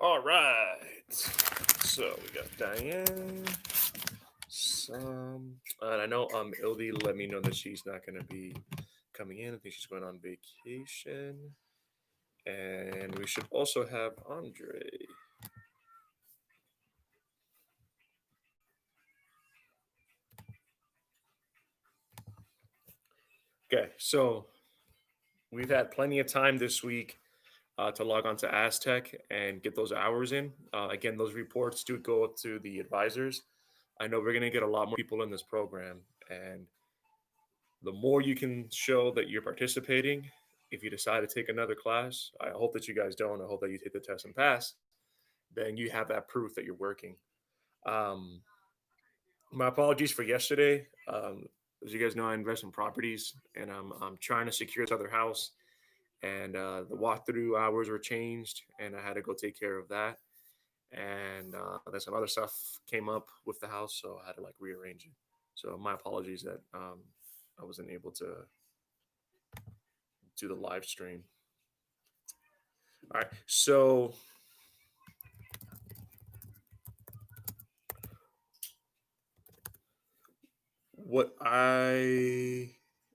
All right. So we got Diane. And I know Ildi let me know that she's not going to be coming in. I think she's going on vacation. And we should also have Andre. Okay, so we've had plenty of time this week to log on to Aztec and get those hours in. Again, those reports do go up to the advisors. I know we're going to get a lot more people in this program, and the more you can show that you're participating, if you decide to take another class, I hope that you guys don't. I hope that you take the test and pass. Then you have that proof that you're working. Um, my apologies for yesterday. As you guys know, I invest in properties, and I'm trying to secure this other house. And the walkthrough hours were changed, and I had to go take care of that. And then some other stuff came up with the house, so I had to like rearrange it. So my apologies that I wasn't able to do the live stream. All right, so what I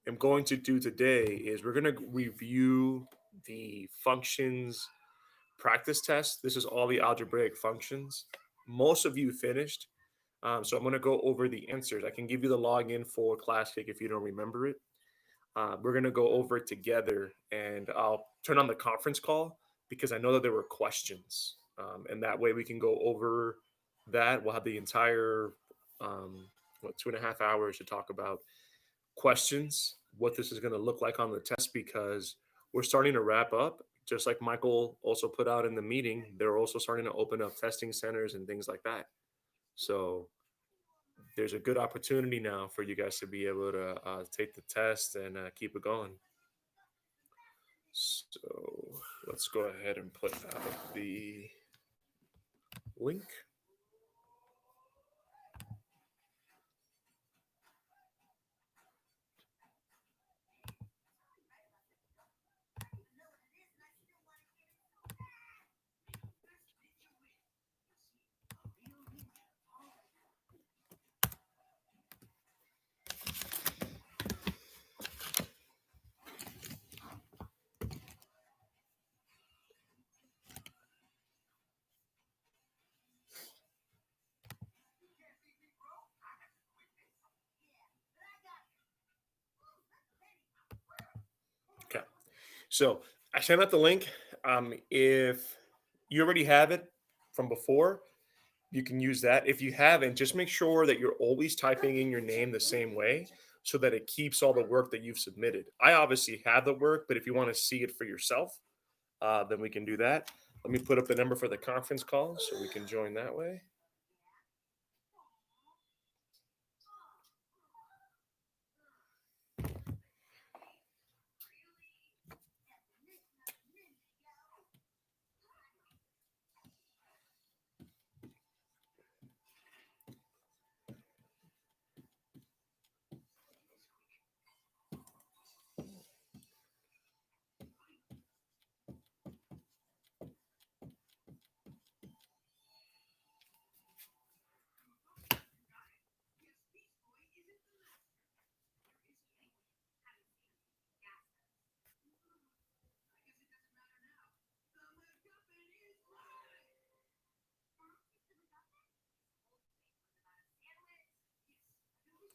am going to do today is we're going to review the functions practice test. This is all the algebraic functions. Most of you finished. So I'm going to go over the answers. I can give you the login for Classic if you don't remember it. We're going to go over it together, and I'll turn on the conference call because I know that there were questions. And that way we can go over that. We'll have the entire, um, 2.5 hours to talk about questions, what this is going to look like on the test, because we're starting to wrap up. Just like Michael also put out in the meeting, they're also starting to open up testing centers and things like that. So there's a good opportunity now for you guys to be able to take the test and keep it going. So let's go ahead and put out the link. Okay. So I sent out the link. If you already have it from before, you can use that. If you haven't, just make sure that you're always typing in your name the same way so that it keeps all the work that you've submitted. I obviously have the work, but if you want to see it for yourself, then we can do that. Let me put up the number for the conference call so we can join that way.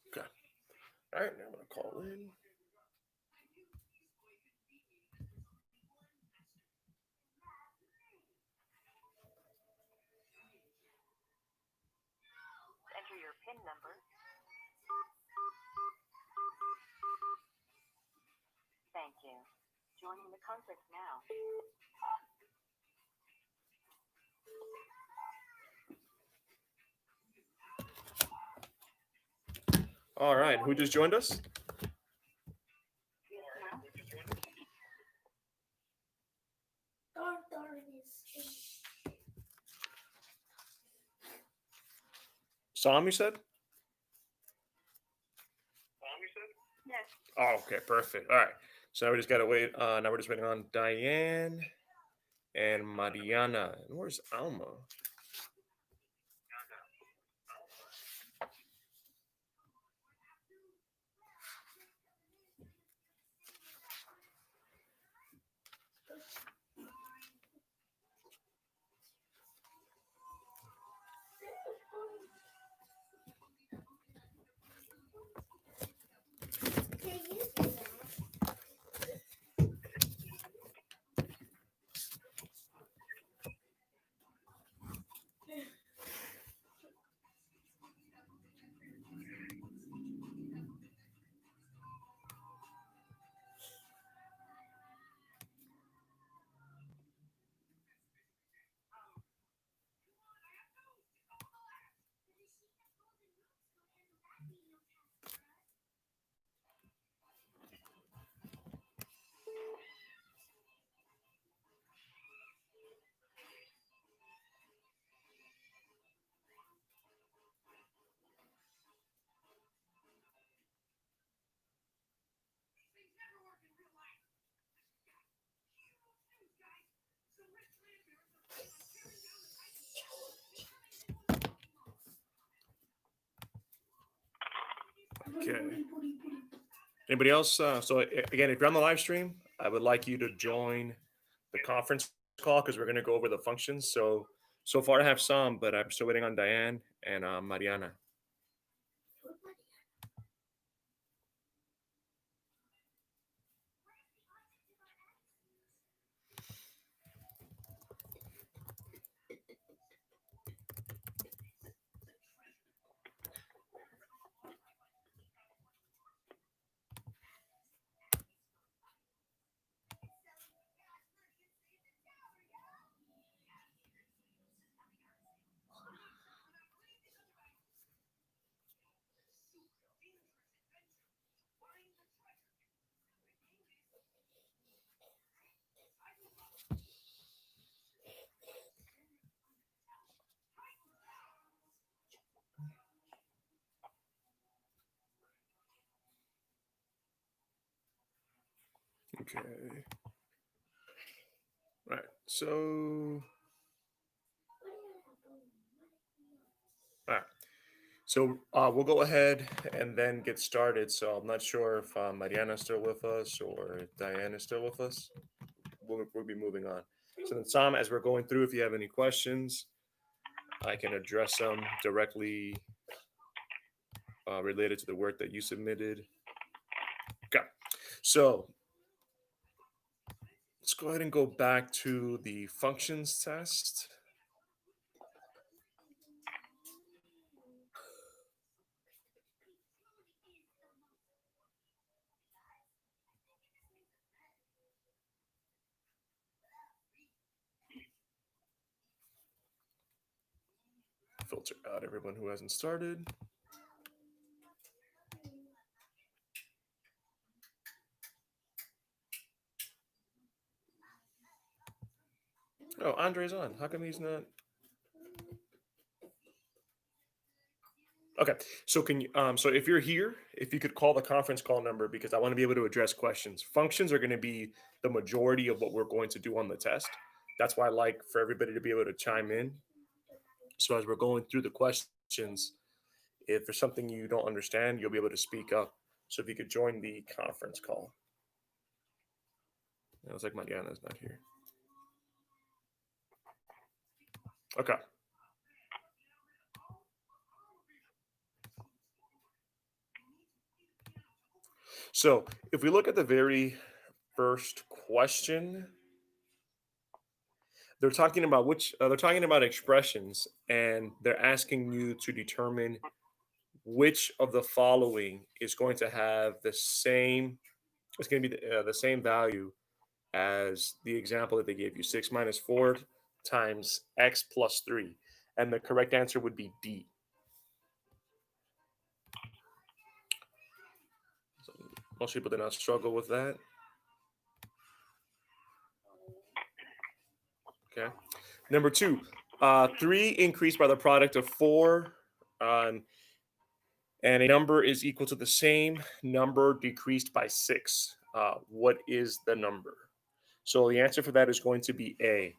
Okay. All right, now I'm going to call in. Enter your PIN number. Thank you. Joining the conference now. All right, who just joined us? Sam, you said? Yes. Oh, okay, perfect. All right. So now we just got to wait. Now we're just waiting on Diane and Mariana. And where's Alma? Okay. Anybody else? So again, if you're on the live stream, I would like you to join the conference call because we're going to go over the functions. So far I have some, but I'm still waiting on Diane and Mariana. Okay. All right. So, all right. So we'll go ahead and then get started. So I'm not sure if Mariana's still with us or if Diane is still with us. We'll be moving on. So then, Sam, as we're going through, if you have any questions, I can address them directly related to the work that you submitted. Okay. So let's go ahead and go back to the functions test. Filter out everyone who hasn't started. Oh, Andre's on. How come he's not? Okay, so can you? So if you're here, if you could call the conference call number because I want to be able to address questions. Functions are going to be the majority of what we're going to do on the test. That's why I like for everybody to be able to chime in. So as we're going through the questions, if there's something you don't understand, you'll be able to speak up. So if you could join the conference call. It looks like Mariana's not here. Okay. So if we look at the very first question, they're talking about they're talking about expressions, and they're asking you to determine which of the following is going to have the same. It's going to be the same value as the example that they gave you: 6 minus 4 times x plus 3, and the correct answer would be D. So most people did not struggle with that. Okay. Number 2, 3 increased by the product of 4, and a number is equal to the same number decreased by 6. What is the number? So the answer for that is going to be A.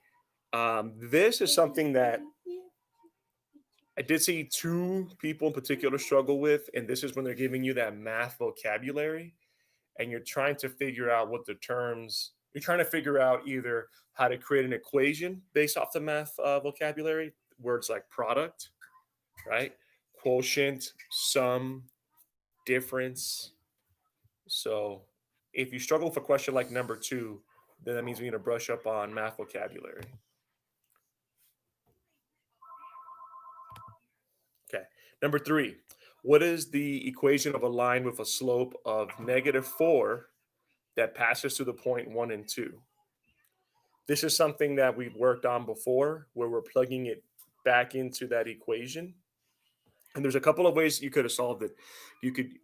This is something that I did see two people in particular struggle with, and this is when they're giving you that math vocabulary and you're trying to figure out what the terms, you're trying to figure out either how to create an equation based off the math vocabulary, words like product, right? Quotient, sum, difference. So if you struggle with a question like number two, then that means we need to brush up on math vocabulary. Okay. Number three, what is the equation of a line with a slope of -4 that passes through the point 1 and 2? This is something that we've worked on before where we're plugging it back into that equation. And there's a couple of ways you could have solved it. You could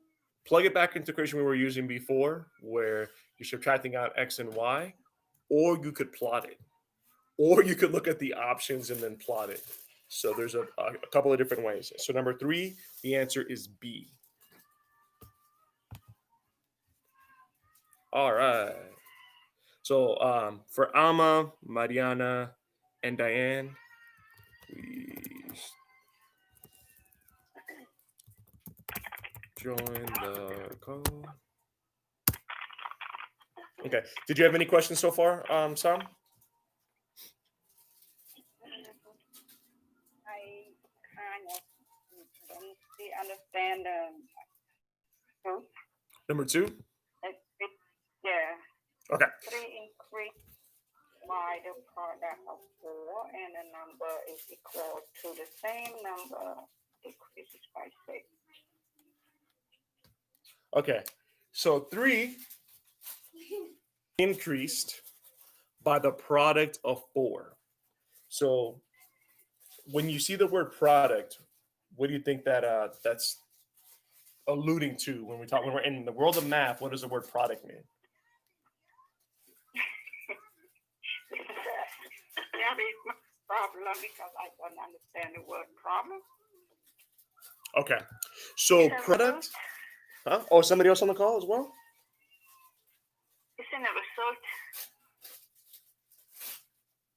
plug it back into the equation we were using before, where you're subtracting out x and y, or you could plot it, or you could look at the options and then plot it. So there's a couple of different ways. So number three, the answer is B. All right. So for Alma, Mariana, and Diane, please join the call. Okay. Did you have any questions so far, Sam? I kind of don't see, understand two. Number two? Yeah. Okay. 3 increase by the product of 4 and the number is equal to the same number decreases by 6. Okay. So 3 increased by the product of 4. So when you see the word product, what do you think that that's alluding to when we're in the world of math? What does the word product mean? That is my problem because I don't understand the word problem. Okay. So product. Huh? Oh, somebody else on the call as well? It's in the result.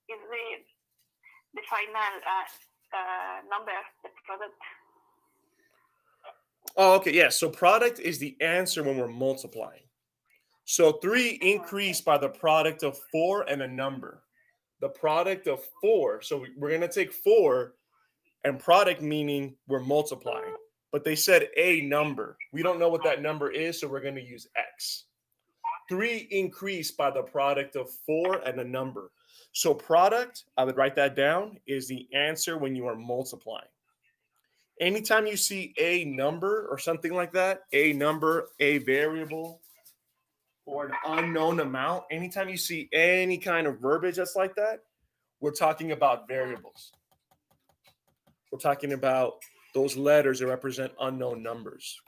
Is the final number, the product. Oh, okay. Yeah. So product is the answer when we're multiplying. So 3 increased by the product of 4 and a number. The product of 4. So we're going to take 4 and product meaning we're multiplying. But they said a number. We don't know what that number is, so we're going to use X. 3 increased by the product of 4 and a number. So product, I would write that down, is the answer when you are multiplying. Anytime you see a number or something like that, a number, a variable, or an unknown amount, anytime you see any kind of verbiage that's like that, we're talking about variables. We're talking about those letters that represent unknown numbers.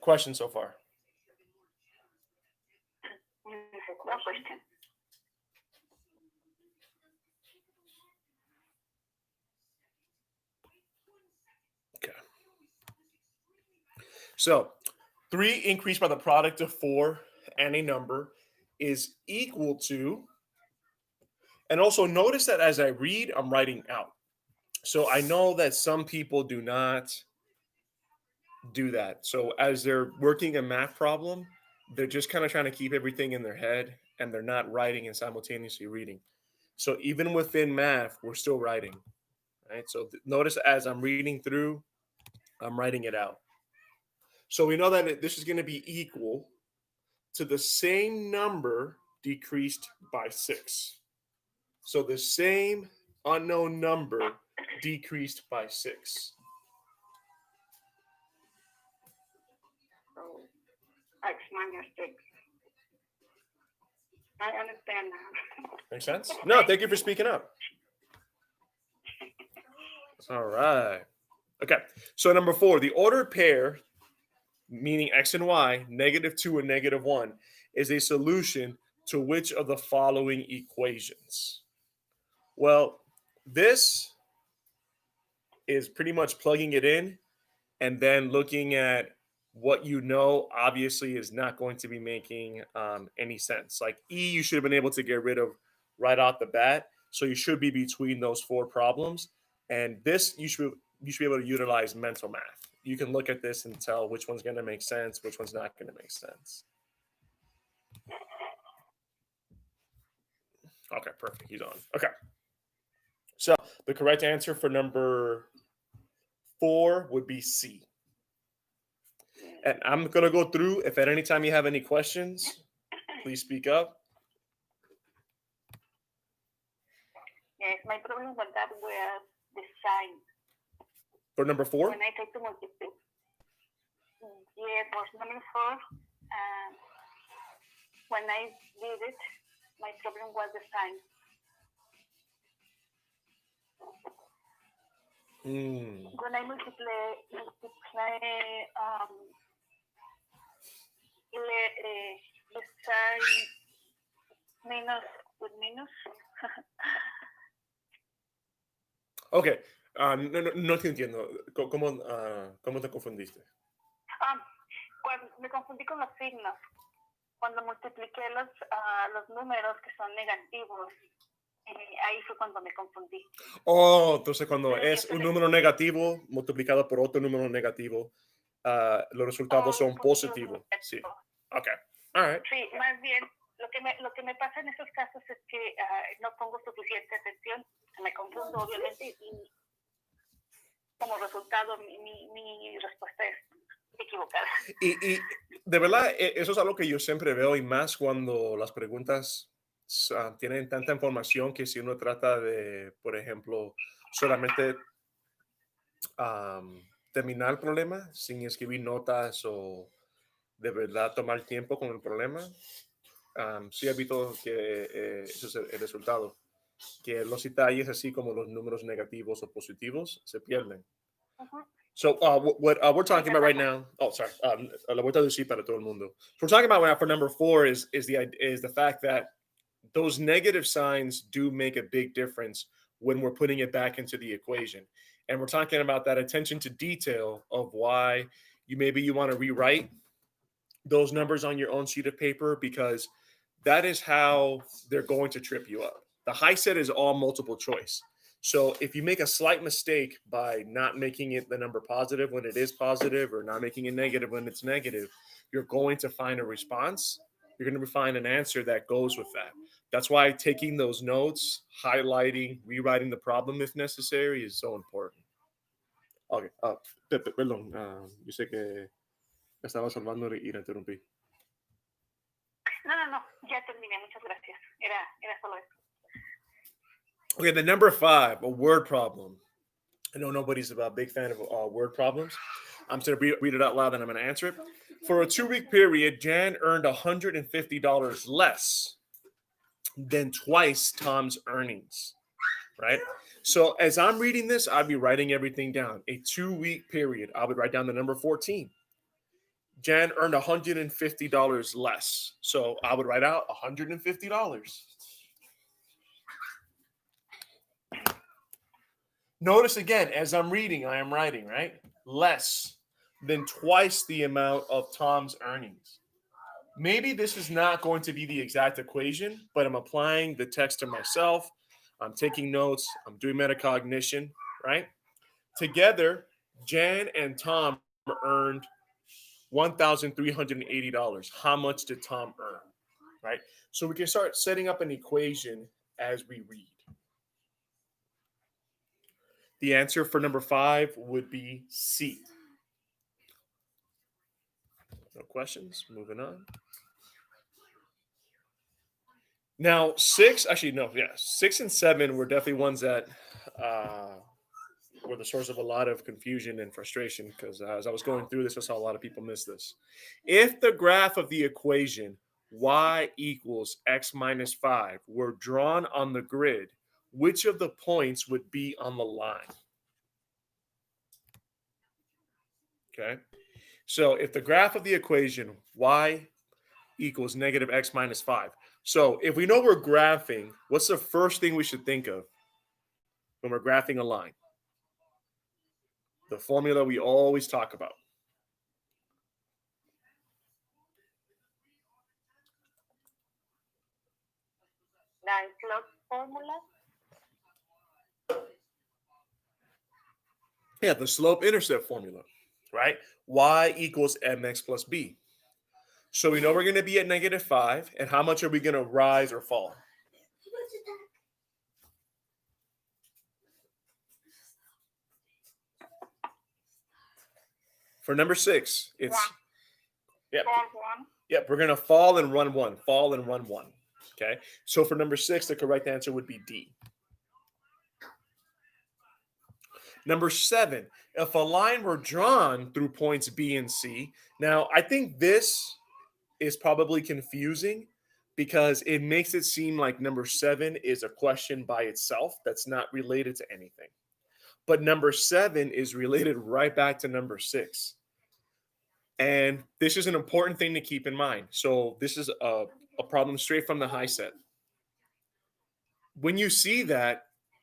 Question so far? No question. Okay. So 3 increased by the product of 4 and a number is equal to, and also notice that as I read, I'm writing out. So I know that some people do not do that. So as they're working a math problem, they're just kind of trying to keep everything in their head and they're not writing and simultaneously reading. So even within math, we're still writing, right? So notice as I'm reading through, I'm writing it out. So we know that this is going to be equal to the same number decreased by 6. So the same unknown number decreased by 6. So X minus 6. I understand now. Make sense? No, thank you for speaking up. All right. Okay. So number 4, the ordered pair, meaning X and Y, -2 and -1, is a solution to which of the following equations? Well, this is pretty much plugging it in and then looking at what you know obviously is not going to be making any sense. Like E, you should have been able to get rid of right off the bat. So you should be between those four problems. And this, you should be able to utilize mental math. You can look at this and tell which one's going to make sense, which one's not going to make sense. Okay, perfect. He's on. Okay. So the correct answer for number 4 would be C. And I'm going to go through. If at any time you have any questions, please speak up. Yes, my problem with that was the sign. For number 4? When I tried to multiply. Yes, was number 4. When I did it, my problem was the sign. When I multiply the sign minus with minus. Okay. No te entiendo. ¿Cómo te confundiste? Cuando me confundí con los signos. Cuando multipliqué los números que son negativos, ahí fue cuando me confundí. Oh, entonces cuando es un número negativo multiplicado por otro número negativo, los resultados son positivos. Sí. Ok. All right. Sí, más bien, lo que me pasa en esos casos es que no pongo suficiente atención, me confundo obviamente y como resultado mi respuesta es equivocada. Y de verdad, eso es algo que yo siempre veo y más cuando las preguntas tienen tanta información que si uno trata de, por ejemplo, solamente terminar el problema sin escribir notas o de verdad tomar tiempo con el problema, sí he visto que eso es el resultado, que los detalles así como los números negativos o positivos se pierden. So what we're talking about right now, sorry, lo voy a traducir para todo el mundo. So we're talking about right now for number 4 is the fact that those negative signs do make a big difference when we're putting it back into the equation. And we're talking about that attention to detail of why you want to rewrite those numbers on your own sheet of paper, because that is how they're going to trip you up. The high set is all multiple choice. So if you make a slight mistake by not making it the number positive when it is positive or not making it negative when it's negative, you're going to find a response. You're going to find an answer that goes with that. That's why taking those notes, highlighting, rewriting the problem if necessary is so important. Okay. Perdón. Yo sé que estaba salvando y la interrumpí. No. Ya terminé. Muchas gracias. Era solo eso. Okay, the number 5, a word problem. I know nobody's a big fan of word problems. I'm going to read it out loud and I'm going to answer it. For a 2-week period, Jan earned $150 less than twice Tom's earnings, right? So as I'm reading this, I'd be writing everything down. A 2-week period, I would write down the number 14. Jan earned $150 less. So I would write out $150. Notice again, as I'm reading, I am writing, right? Less than twice the amount of Tom's earnings. Maybe this is not going to be the exact equation, but I'm applying the text to myself. I'm taking notes. I'm doing metacognition, right? Together, Jan and Tom earned $1,380. How much did Tom earn, right? So we can start setting up an equation as we read. The answer for number 5 would be C. No questions. Moving on. Now, 6 and 7 were definitely ones that were the source of a lot of confusion and frustration, because as I was going through this, I saw a lot of people miss this. If the graph of the equation y equals x minus 5 were drawn on the grid, which of the points would be on the line? Okay. So if the graph of the equation y equals negative x minus 5. So if we know we're graphing, what's the first thing we should think of when we're graphing a line? The formula we always talk about. la slope formula. Yeah, the slope-intercept formula, right? Y equals mx plus b. So we know we're going to be at -5, and how much are we going to rise or fall? For number 6, it's yep, Fall 1. yep. We're going to fall and run 1, fall and run 1. Okay. So for number 6, the correct answer would be D. Number 7, if a line were drawn through points B and C. Now, I think this is probably confusing because it makes it seem like number 7 is a question by itself that's not related to anything. But number 7 is related right back to number 6. And this is an important thing to keep in mind. So this is a problem straight from the high set. When you see that,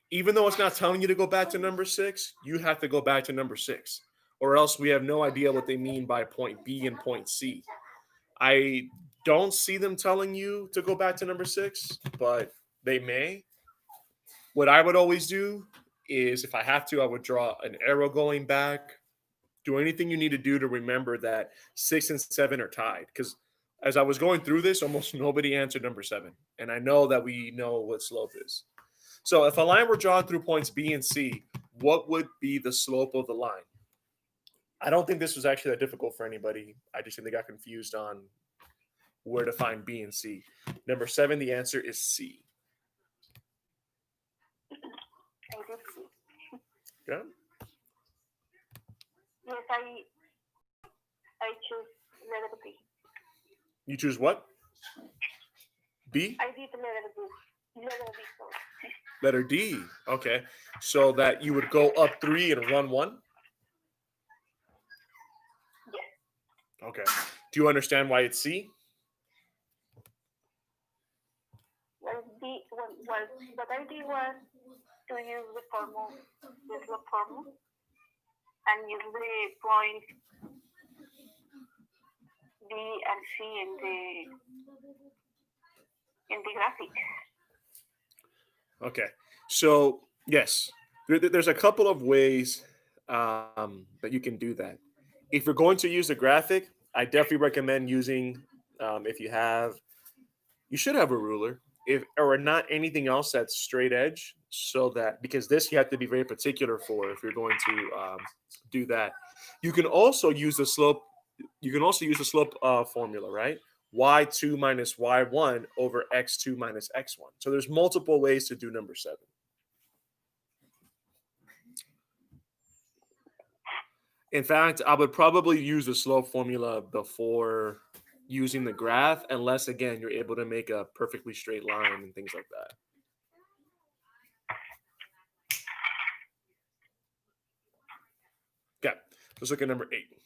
even though it's not telling you to go back to number 6, you have to go back to number 6, or else we have no idea what they mean by point B and point C. I don't see them telling you to go back to number 6, but they may. What I would always do is, if I have to, I would draw an arrow going back. Do anything you need to do to remember that 6 and 7 are tied. Because as I was going through this, almost nobody answered number 7. And I know that we know what slope is. So if a line were drawn through points B and C, what would be the slope of the line? I don't think this was actually that difficult for anybody. I just think they got confused on where to find B and C. Number 7, the answer is C. I did see. Yeah. Yes, I choose letter B. You choose what? B? I did letter B. Letter B, sorry. Letter D. Okay. So that you would go up 3 and run 1? Yes. Okay. Do you understand why it's C? Well, what I did was to use the formula, the slope formula, and use the point B and C in the graphic. Okay. So, yes, there's a couple of ways that you can do that. If you're going to use a graphic, I definitely recommend using, you should have a ruler, or not anything else that's straight edge, so that, because this you have to be very particular for if you're going to do that. You can also use the slope. You can also use the slope formula, right? Y2 minus Y1 over X2 minus X1. So there's multiple ways to do number 7. In fact, I would probably use the slope formula before using the graph, unless, again, you're able to make a perfectly straight line and things like that. Okay, let's look at number 8.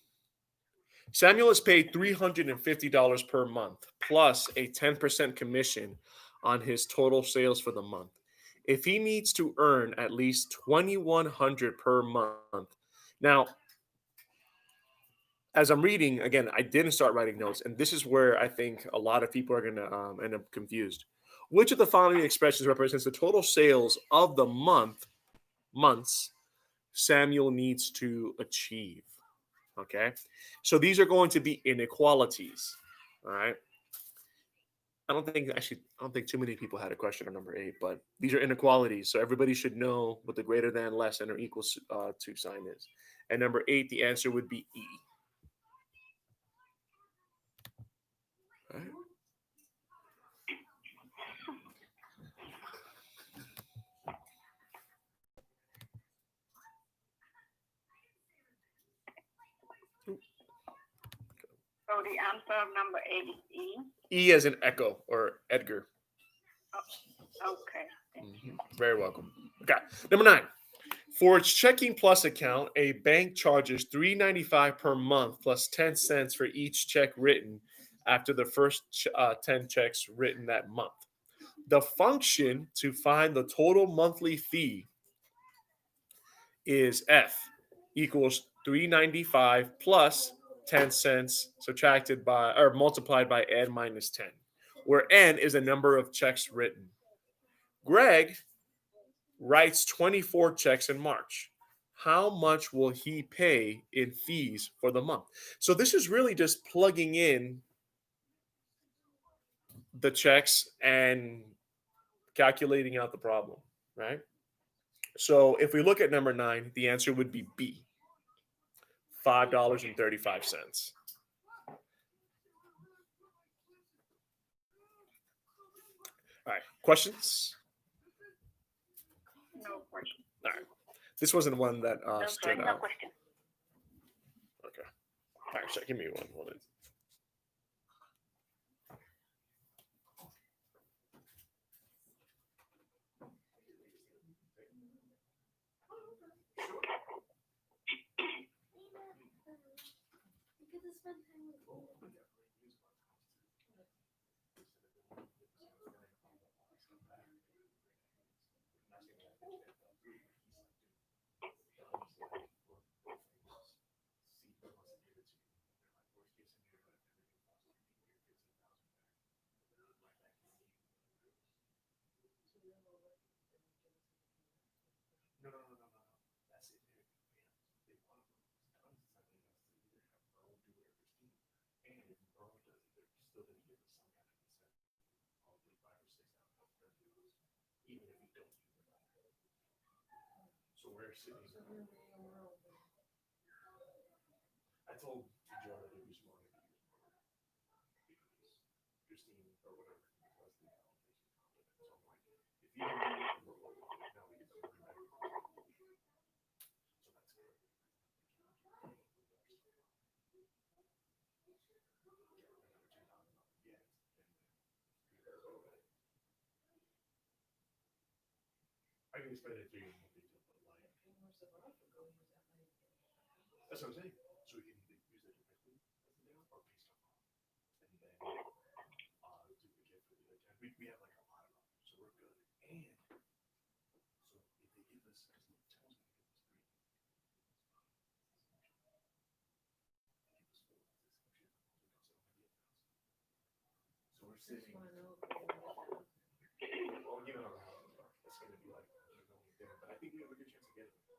Samuel is paid $350 per month plus a 10% commission on his total sales for the month. If he needs to earn at least $2,100 per month. Now, as I'm reading, again, I didn't start writing notes, and this is where I think a lot of people are going to end up confused. Which of the following expressions represents the total sales of the months Samuel needs to achieve? Okay, so these are going to be inequalities. All right. I don't think too many people had a question on number 8, but these are inequalities. So everybody should know what the greater than, less than, or equals to sign is. And number 8, the answer would be E. All right. So the answer of number 8 is E. E as in echo or Edgar. Oh, okay. Very welcome. Okay. Number 9. For its checking plus account, a bank charges $3.95 per month plus 10 cents for each check written after the first 10 checks written that month. The function to find the total monthly fee is F equals $3.95 plus 10 cents multiplied by N minus 10, where N is the number of checks written. Greg writes 24 checks in March. How much will he pay in fees for the month? So this is really just plugging in the checks and calculating out the problem, right? So if we look at number 9, the answer would be B, $5.35. All right, questions? No question. All right, this wasn't one that No, sorry, stood no out. question. Okay, all right, so give me one. Hold it. So we're sitting. I told Joe to be smarter because Christine or whatever was the conversation. So I'm like, if you don't do it, we're going to now we get to back. So that's good. I can explain it to you in more detail, but like, that's what I'm saying. So we can either use it directly or based on and then duplicate for the other 10. We have like a lot of them, so we're good. And so if they give us, because it tells me to give us 3. So we're sitting. Well, give it on how it's going to be like there, but I think we have a good chance of getting it.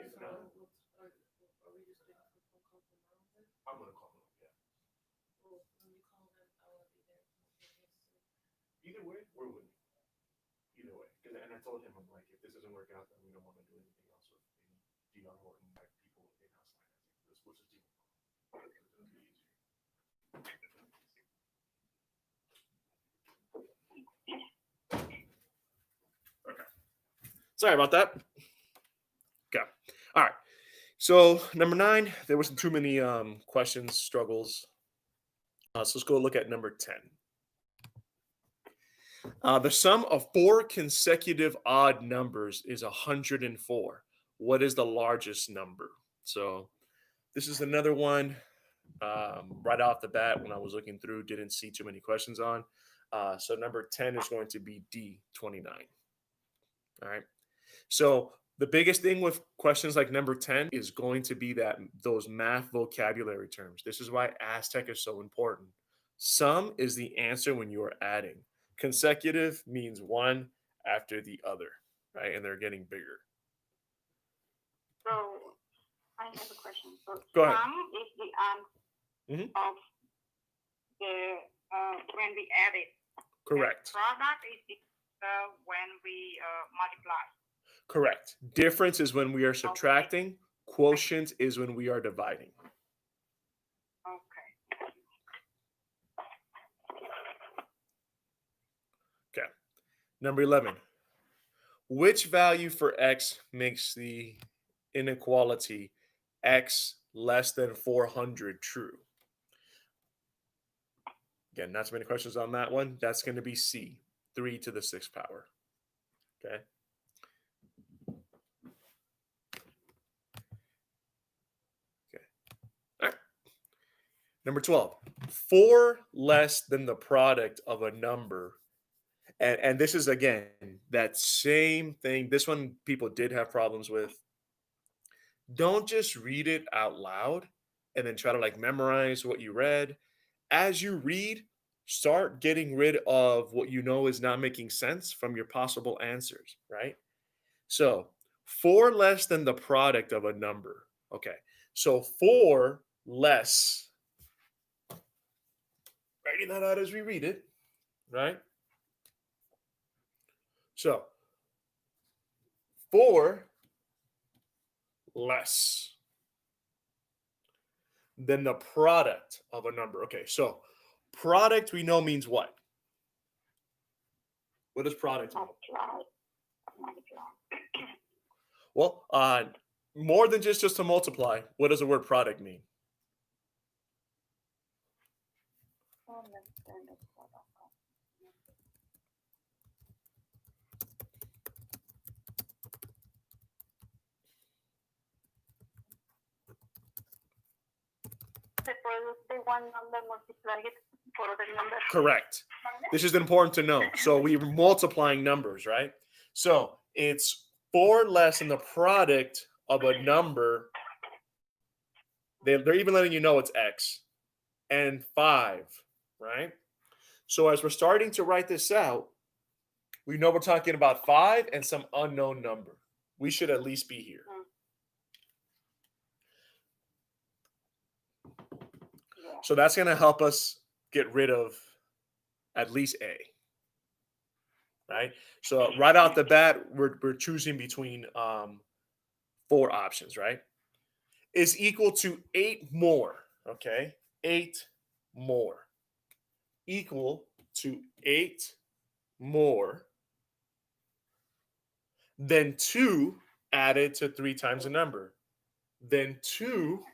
If not, I'm going to call them. Yeah. Either way, we're winning. Either way, and I told him, I'm like, if this doesn't work out, then we don't want to do anything else with any DR or impact people in-house financing. Let's just do it. It'll be easier. Okay. Sorry about that. Okay. All right. So number 9, there wasn't too many questions, struggles. So let's go look at number 10. The sum of 4 consecutive odd numbers is 104. What is the largest number? So this is another one right off the bat when I was looking through, didn't see too many questions on. So number 10 is going to be D, 29. All right. So the biggest thing with questions like number 10 is going to be that those math vocabulary terms. This is why Aztec is so important. Sum is the answer when you are adding. Consecutive means one after the other, right? And they're getting bigger. So I have a question. So Go ahead. sum is the Mhm. of the when we add it. Correct. Product is the when we multiply. Correct. Difference is when we are subtracting. Quotient is when we are dividing. Okay. Okay. Number 11. Which value for x makes the inequality x less than 400 true? Again, not too many questions on that one. That's going to be C, 3 to the 6th power. Okay. Okay. All right. Number 12. 4 less than the product of a number. And this is, again, that same thing. This one people did have problems with. Don't just read it out loud and then try to like memorize what you read. As you read, start getting rid of what you know is not making sense from your possible answers, right? So 4 less than the product of a number. Okay. So 4 less, writing that out as we read it, right? So 4 less than the product of a number. Okay, so product we know means what? What does product mean? Multiply. Well, more than just to multiply. What does the word product mean? Se produce one number, multiply it for other number. Correct. This is important to know. So we're multiplying numbers, right? So it's 4 less than the product of a number. They're even letting you know it's X and 5, right? So as we're starting to write this out, we know we're talking about 5 and some unknown number. We should at least be here. Yeah. So that's going to help us get rid of at least A. Right? So right out the bat, we're choosing between 4 options, right? Is equal to 8 more, okay? 8 more. Equal to 8 more than 2 added to 3 times a number. Then 2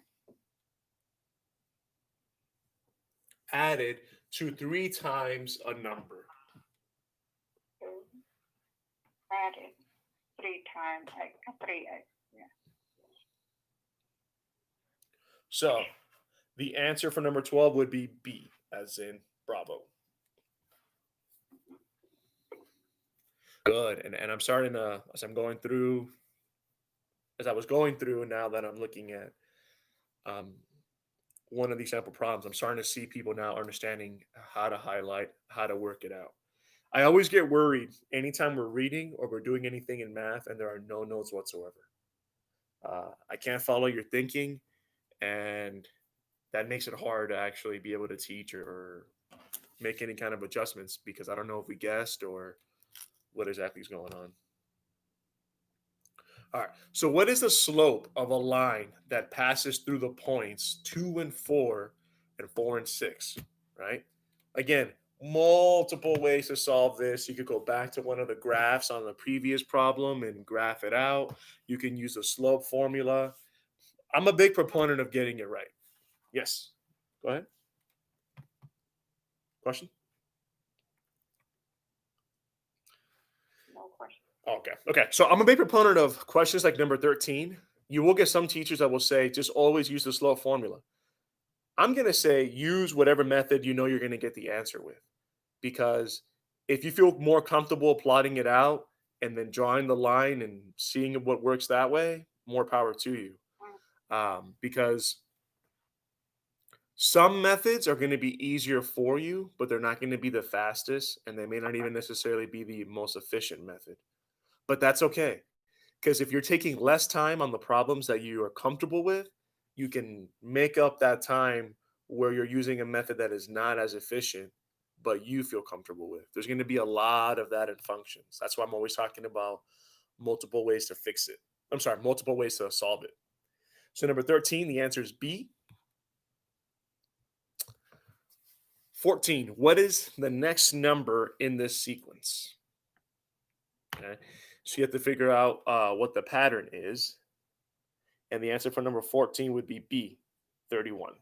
added to 3 times a number. Added 3 times X, 3X. Yeah. So the answer for number 12 would be B, as in Bravo. Good. And I'm starting to, as I was going through, now that I'm looking at one of these sample problems, I'm starting to see people now understanding how to highlight, how to work it out. I always get worried anytime we're reading or we're doing anything in math and there are no notes whatsoever. I can't follow your thinking, and that makes it hard to actually be able to teach or make any kind of adjustments because I don't know if we guessed or what exactly is going on. All right. So what is the slope of a line that passes through the points 2 and 4 and 4 and 6, right? Again, multiple ways to solve this. You could go back to one of the graphs on the previous problem and graph it out. You can use the slope formula. I'm a big proponent of getting it right. Yes. Go ahead. Question? No question. Okay. So I'm a big proponent of questions like number 13. You will get some teachers that will say, just always use the slope formula. I'm going to say use whatever method you know you're going to get the answer with. Because if you feel more comfortable plotting it out and then drawing the line and seeing what works that way, more power to you. Because some methods are going to be easier for you, but they're not going to be the fastest, and they may not even necessarily be the most efficient method. But that's okay. Because if you're taking less time on the problems that you are comfortable with, you can make up that time where you're using a method that is not as efficient, but you feel comfortable with. There's going to be a lot of that in functions. That's why I'm always talking about multiple ways to fix it. I'm sorry, multiple ways to solve it. So number 13, the answer is B. 14, what is the next number in this sequence? Okay, so you have to figure out what the pattern is. And the answer for number 14 would be B, 31.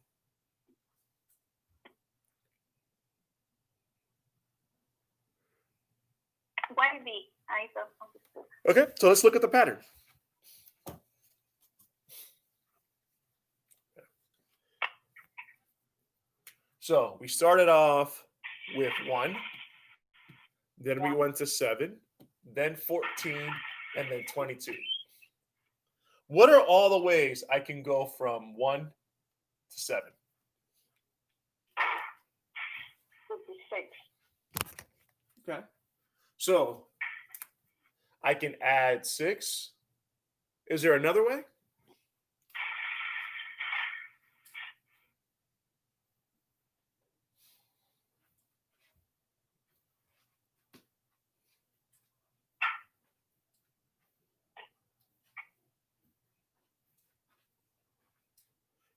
Why B? I don't understand. Okay, so let's look at the pattern. So we started off with 1, then we went to 7, then 14, and then 22. What are all the ways I can go from 1 to 7? Okay. So I can add 6. Is there another way?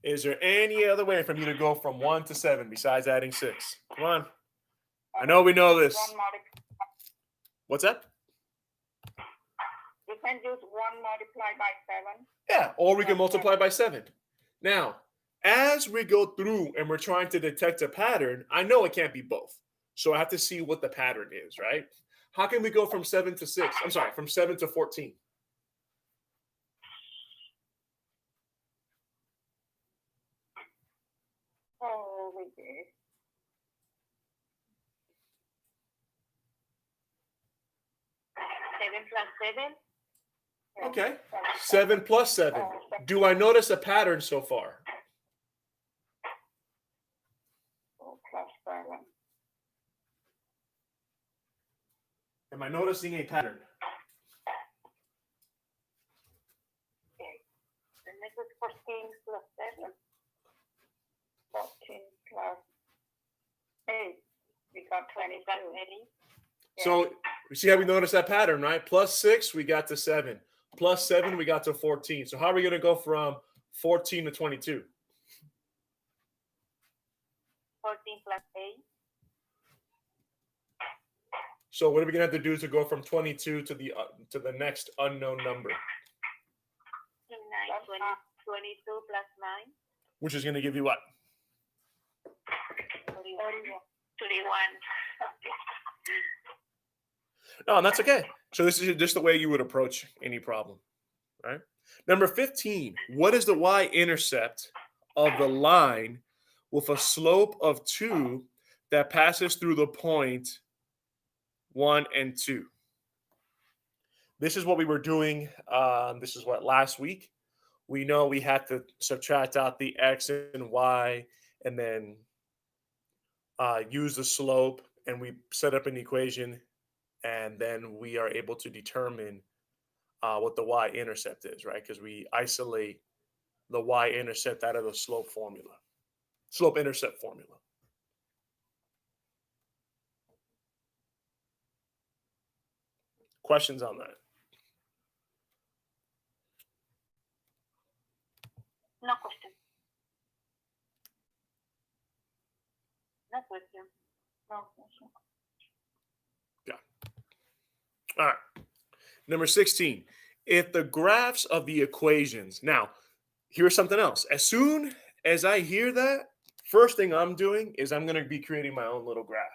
Is there any other way for me to go from 1 to 7 besides adding 6? Come on. I know we know this. What's that? You can use 1 multiplied by 7. Yeah, or we can multiply by 7. Now, as we go through and we're trying to detect a pattern, I know it can't be both. So I have to see what the pattern is, right? How can we go from 7 to 6? I'm sorry, from 7 to 14? Oh, we did. Seven plus seven. Okay. 7 plus 7. Do I notice a pattern so far? Plus 7. Am I noticing a pattern? Then this is 14 plus 7. 14 plus 8. We got 22. So you see how we notice that pattern, right? Plus 6, we got to 7. Plus 7, we got to 14. So how are we going to go from 14 to 22? 14 plus 8. So what are we going to have to do to go from 22 to the next unknown number? 9, 20, 22 plus 9. Which is going to give you what? 21. No, and that's okay. So this is just the way you would approach any problem, right? Number 15, what is the y-intercept of the line with a slope of 2 that passes through the point 1 and 2? This is what we were doing. This is what last week. We know we had to subtract out the x and y and then use the slope, and we set up an equation, and then we are able to determine what the y-intercept is, right? Because we isolate the y-intercept out of the slope-intercept formula. Questions on that? No question. No question. No question. All right. Number 16, if the graphs of the equations, now, here's something else. As soon as I hear that, first thing I'm doing is I'm going to be creating my own little graph.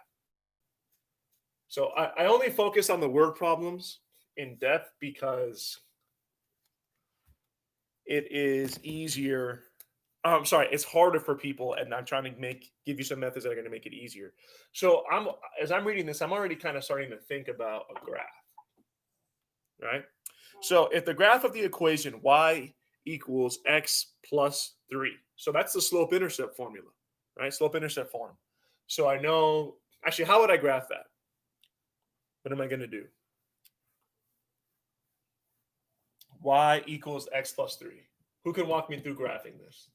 So I only focus on the word problems in depth because it is easier. I'm sorry, it's harder for people, and I'm trying to give you some methods that are going to make it easier. So as I'm reading this, I'm already kind of starting to think about a graph, right? So if the graph of the equation y equals x plus 3, so that's the slope-intercept formula, right? Slope-intercept form. So I know, actually, how would I graph that? What am I going to do? Y equals x plus 3. Who can walk me through graphing this?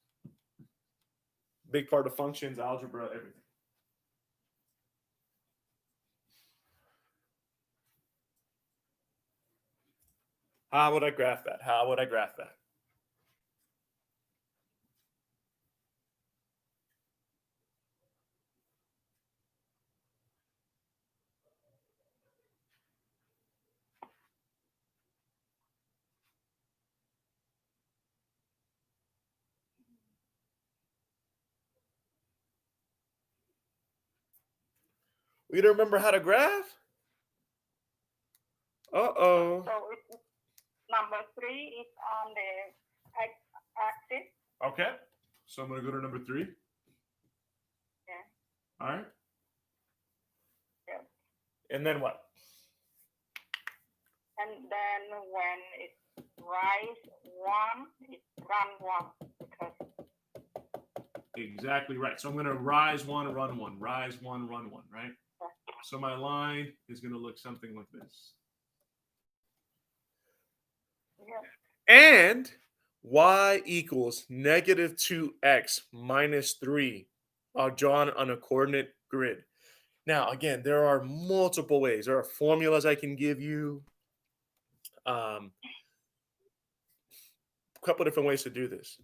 Big part of functions, algebra, everything. How would I graph that? How would I graph that? We don't remember how to graph? Uh-oh. So number 3 is on the x-axis. Okay. So I'm going to go to number 3. Yeah. All right. Yeah. And then what? And then when it rise 1, it run 1 because Exactly right. So I'm going to rise 1, run 1, rise 1, run 1, right? So my line is going to look something like this. Yeah. And y equals negative 2x minus 3 are drawn on a coordinate grid. Now, again, there are multiple ways. There are formulas I can give you. A couple different ways to do this.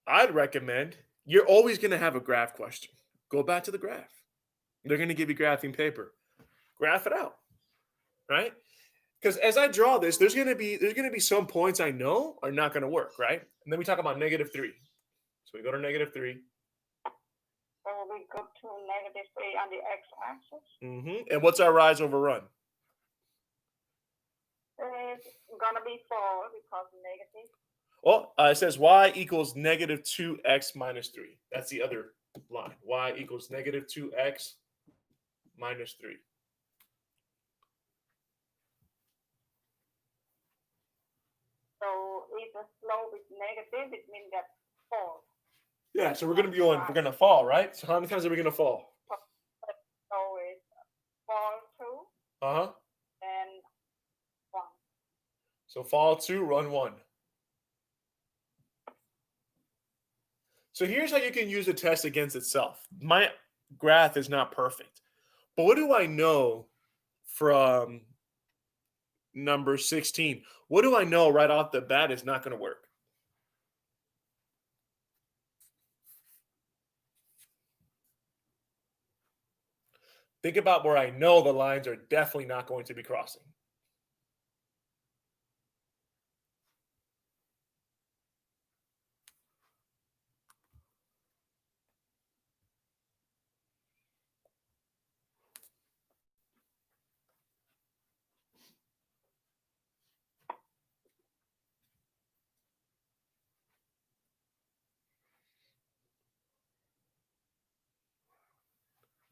I'd recommend, you're always going to have a graph question. Go back to the graph. They're going to give you graphing paper. Graph it out, right? Because as I draw this, there's going to be some points I know are not going to work, right? And then we talk about negative 3. So we go to negative 3. So we go to negative 3 on the x-axis. And what's our rise over run? It's gonna be 4 because negative. Well, it says y equals negative 2x minus 3. That's the other line. Y equals negative 2x minus 3. So if the slope is negative, it means that 4. Yeah, so we're going to fall, right? So how many times are we going to fall? So it's 4, 2, Uh-huh. and 1. So fall 2, run 1. So here's how you can use the test against itself. My graph is not perfect. But what do I know from number 16? What do I know right off the bat is not going to work? Think about where I know the lines are definitely not going to be crossing.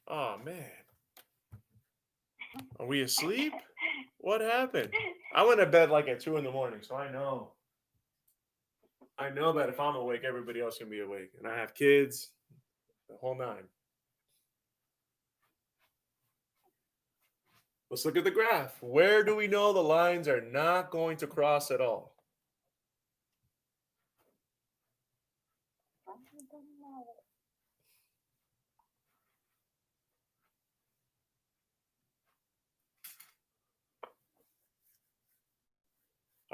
Oh, man. Are we asleep? What happened? I went to bed like at 2 in the morning, so I know that if I'm awake, everybody else can be awake. And I have kids, the whole nine. Let's look at the graph. Where do we know the lines are not going to cross at all?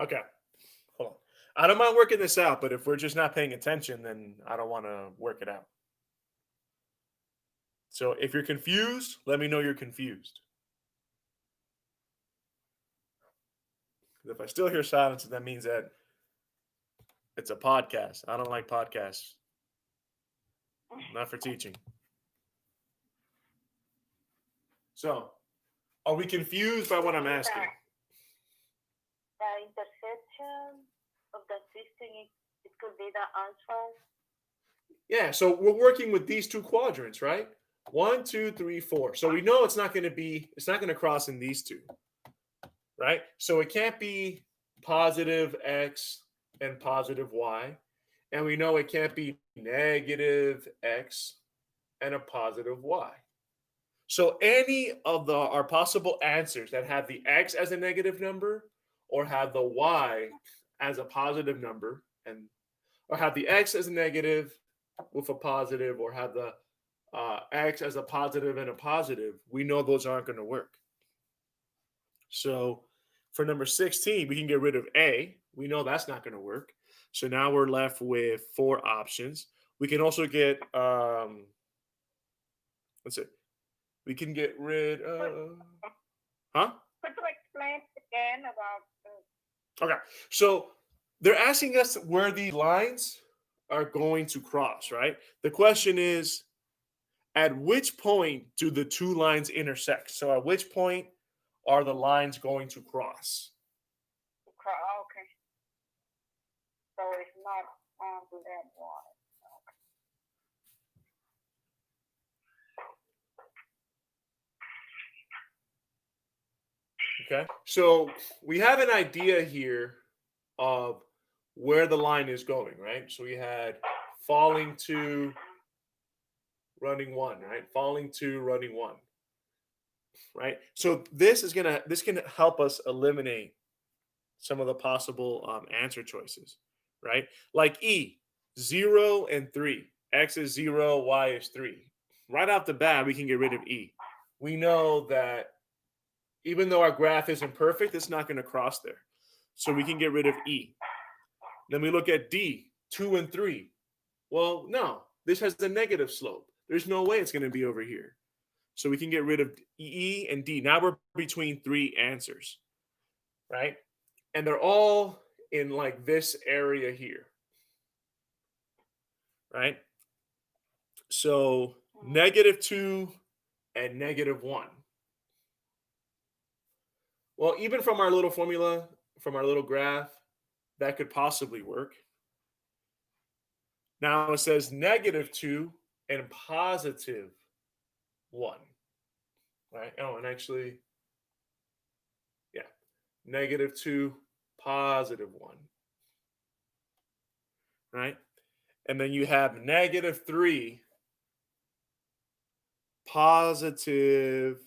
Okay, hold on. I don't mind working this out, but if we're just not paying attention, then I don't want to work it out. So if you're confused, let me know you're confused. If I still hear silence, that means that it's a podcast. I don't like podcasts. Not for teaching. So, are we confused by what I'm asking? The intersection of the system, it could be the answer. Yeah, so we're working with these two quadrants, right? 1, 2, 3, 4. So we know it's not going to cross in these two, right? So it can't be positive x and positive y. And we know it can't be negative x and a positive y. So any of our possible answers that have the x as a negative number or have the y as a positive number or have the x as a negative with a positive or have the x as a positive and a positive, we know those aren't going to work. So for number 16, we can get rid of a. We know that's not going to work. So now we're left with 4 options. We can also get, let's see, we can get rid of, huh? Could you explain again about Okay, so they're asking us where the lines are going to cross, right? The question is, at which point do the two lines intersect? So at which point are the lines going to cross? Okay. So it's not onto that one. Okay, so we have an idea here of where the line is going, right? So we had falling 2, running 1, right? Falling 2, running 1. right? So this can help us eliminate some of the possible answer choices, right? Like E, 0 and 3. X is 0, Y is 3. Right off the bat, we can get rid of E. We know that even though our graph isn't perfect, it's not going to cross there. So we can get rid of E. Then we look at D, 2 and 3. Well, no, this has the negative slope. There's no way it's going to be over here. So we can get rid of E and D. Now we're between three answers, right? And they're all in like this area here, right? So -2 and -1. Well, even from our little formula, from our little graph, that could possibly work. Now it says -2 and +1, right? Oh, and actually, yeah, -2, +1, right? And then you have -3, +2,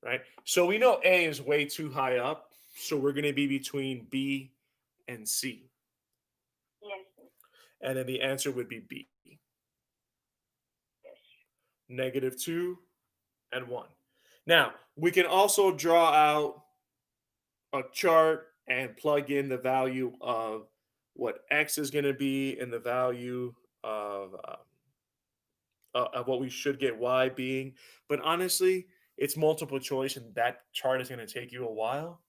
right? So we know A is way too high up. So we're going to be between B and C. Yes. And then the answer would be B. Yes. -2 and 1. Now, we can also draw out a chart and plug in the value of what X is going to be and the value of what we should get Y being. But honestly, it's multiple choice and that chart is going to take you a while.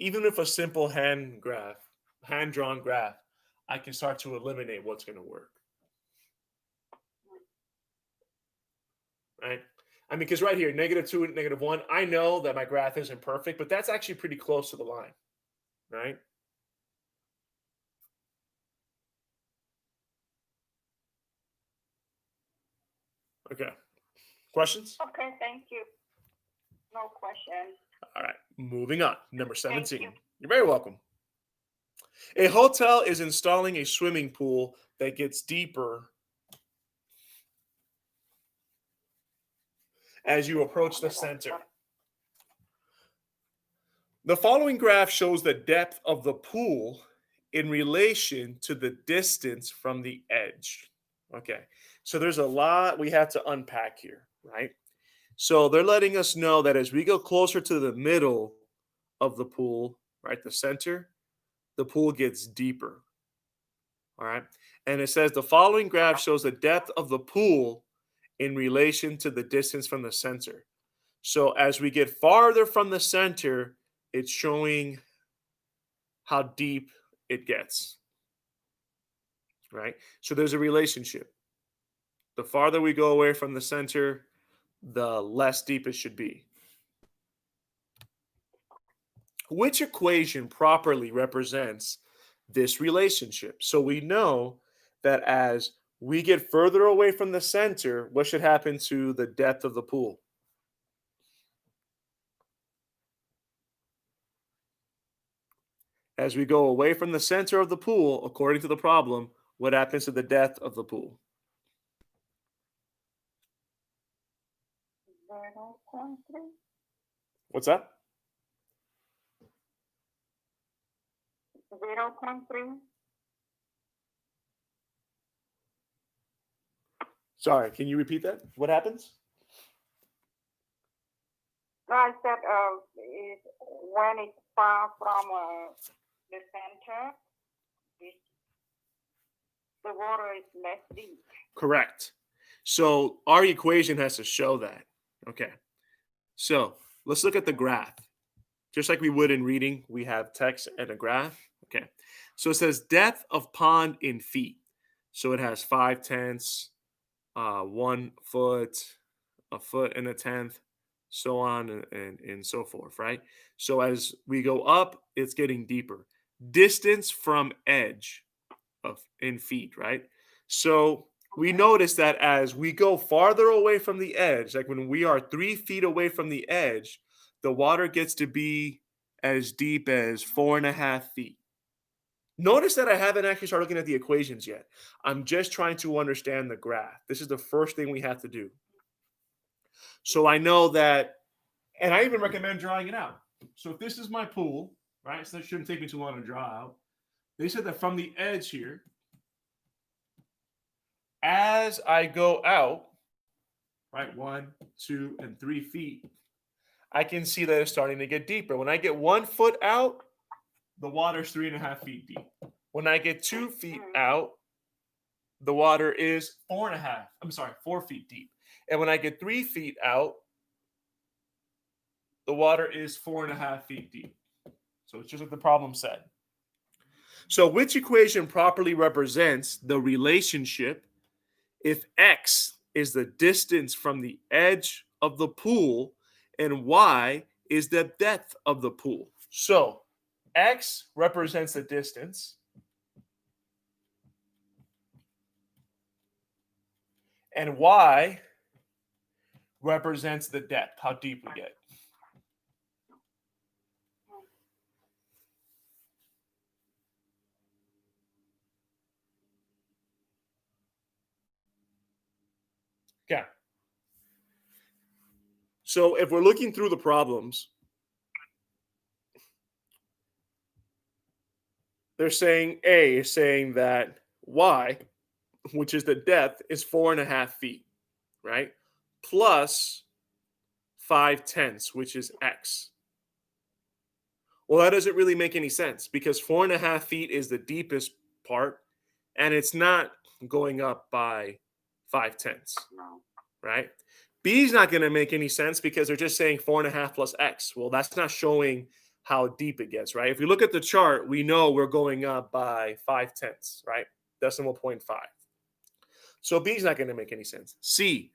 Even if a simple hand-drawn graph, I can start to eliminate what's going to work. Right? I mean, because right here, -2 and -1, I know that my graph isn't perfect, but that's actually pretty close to the line, right? Okay. Questions? Okay, thank you. No question. All right. Moving on. Number Thank 17. you. You're very welcome. A hotel is installing a swimming pool that gets deeper as you approach the center. The following graph shows the depth of the pool in relation to the distance from the edge. Okay, so there's a lot we have to unpack here, right? So they're letting us know that as we go closer to the middle of the pool, right, the center, the pool gets deeper. All right, and it says the following graph shows the depth of the pool in relation to the distance from the center. So as we get farther from the center, it's showing how deep it gets, right? So there's a relationship. The farther we go away from the center, the less deep it should be. Which equation properly represents this relationship? So we know that as we get further away from the center, what should happen to the depth of the pool? As we go away from the center of the pool, according to the problem, what happens to the depth of the pool? 0.3. What's that? 0.3. Sorry, can you repeat that? What happens? No, I said when it's far from the center, the water is less deep. Correct. So our equation has to show that. Okay. So let's look at the graph. Just like we would in reading, we have text and a graph. Okay. So it says depth of pond in feet. So it has 5/10, 1 foot, a foot and a tenth, so on and so forth, right? So as we go up, it's getting deeper. Distance from edge of in feet, right? So we notice that as we go farther away from the edge, like when we are 3 feet away from the edge, the water gets to be as deep as 4.5 feet. Notice that I haven't actually started looking at the equations yet. I'm just trying to understand the graph. This is the first thing we have to do. So I know that, and I even recommend drawing it out. So if this is my pool, right? So that shouldn't take me too long to draw out. They said that from the edge here, as I go out, right, 1, 2, and 3 feet, I can see that it's starting to get deeper. When I get 1 foot out, the water's 3.5 feet deep. When I get 2 feet out, the water is 4 feet deep. And when I get 3 feet out, the water is 4.5 feet deep. So it's just like the problem said. So which equation properly represents the relationship if x is the distance from the edge of the pool and y is the depth of the pool? So x represents the distance and y represents the depth, how deep we get. Yeah. So if we're looking through the problems, they're saying A is saying that y, which is the depth, is 4.5 feet, right? Plus 5/10, which is x. Well, that doesn't really make any sense because 4.5 feet is the deepest part, and it's not going up by 5/10, right? B is not going to make any sense because they're just saying 4.5 plus x. Well, that's not showing how deep it gets, right? If we look at the chart, we know we're going up by 5/10, right? Decimal point 5. So B is not going to make any sense. C,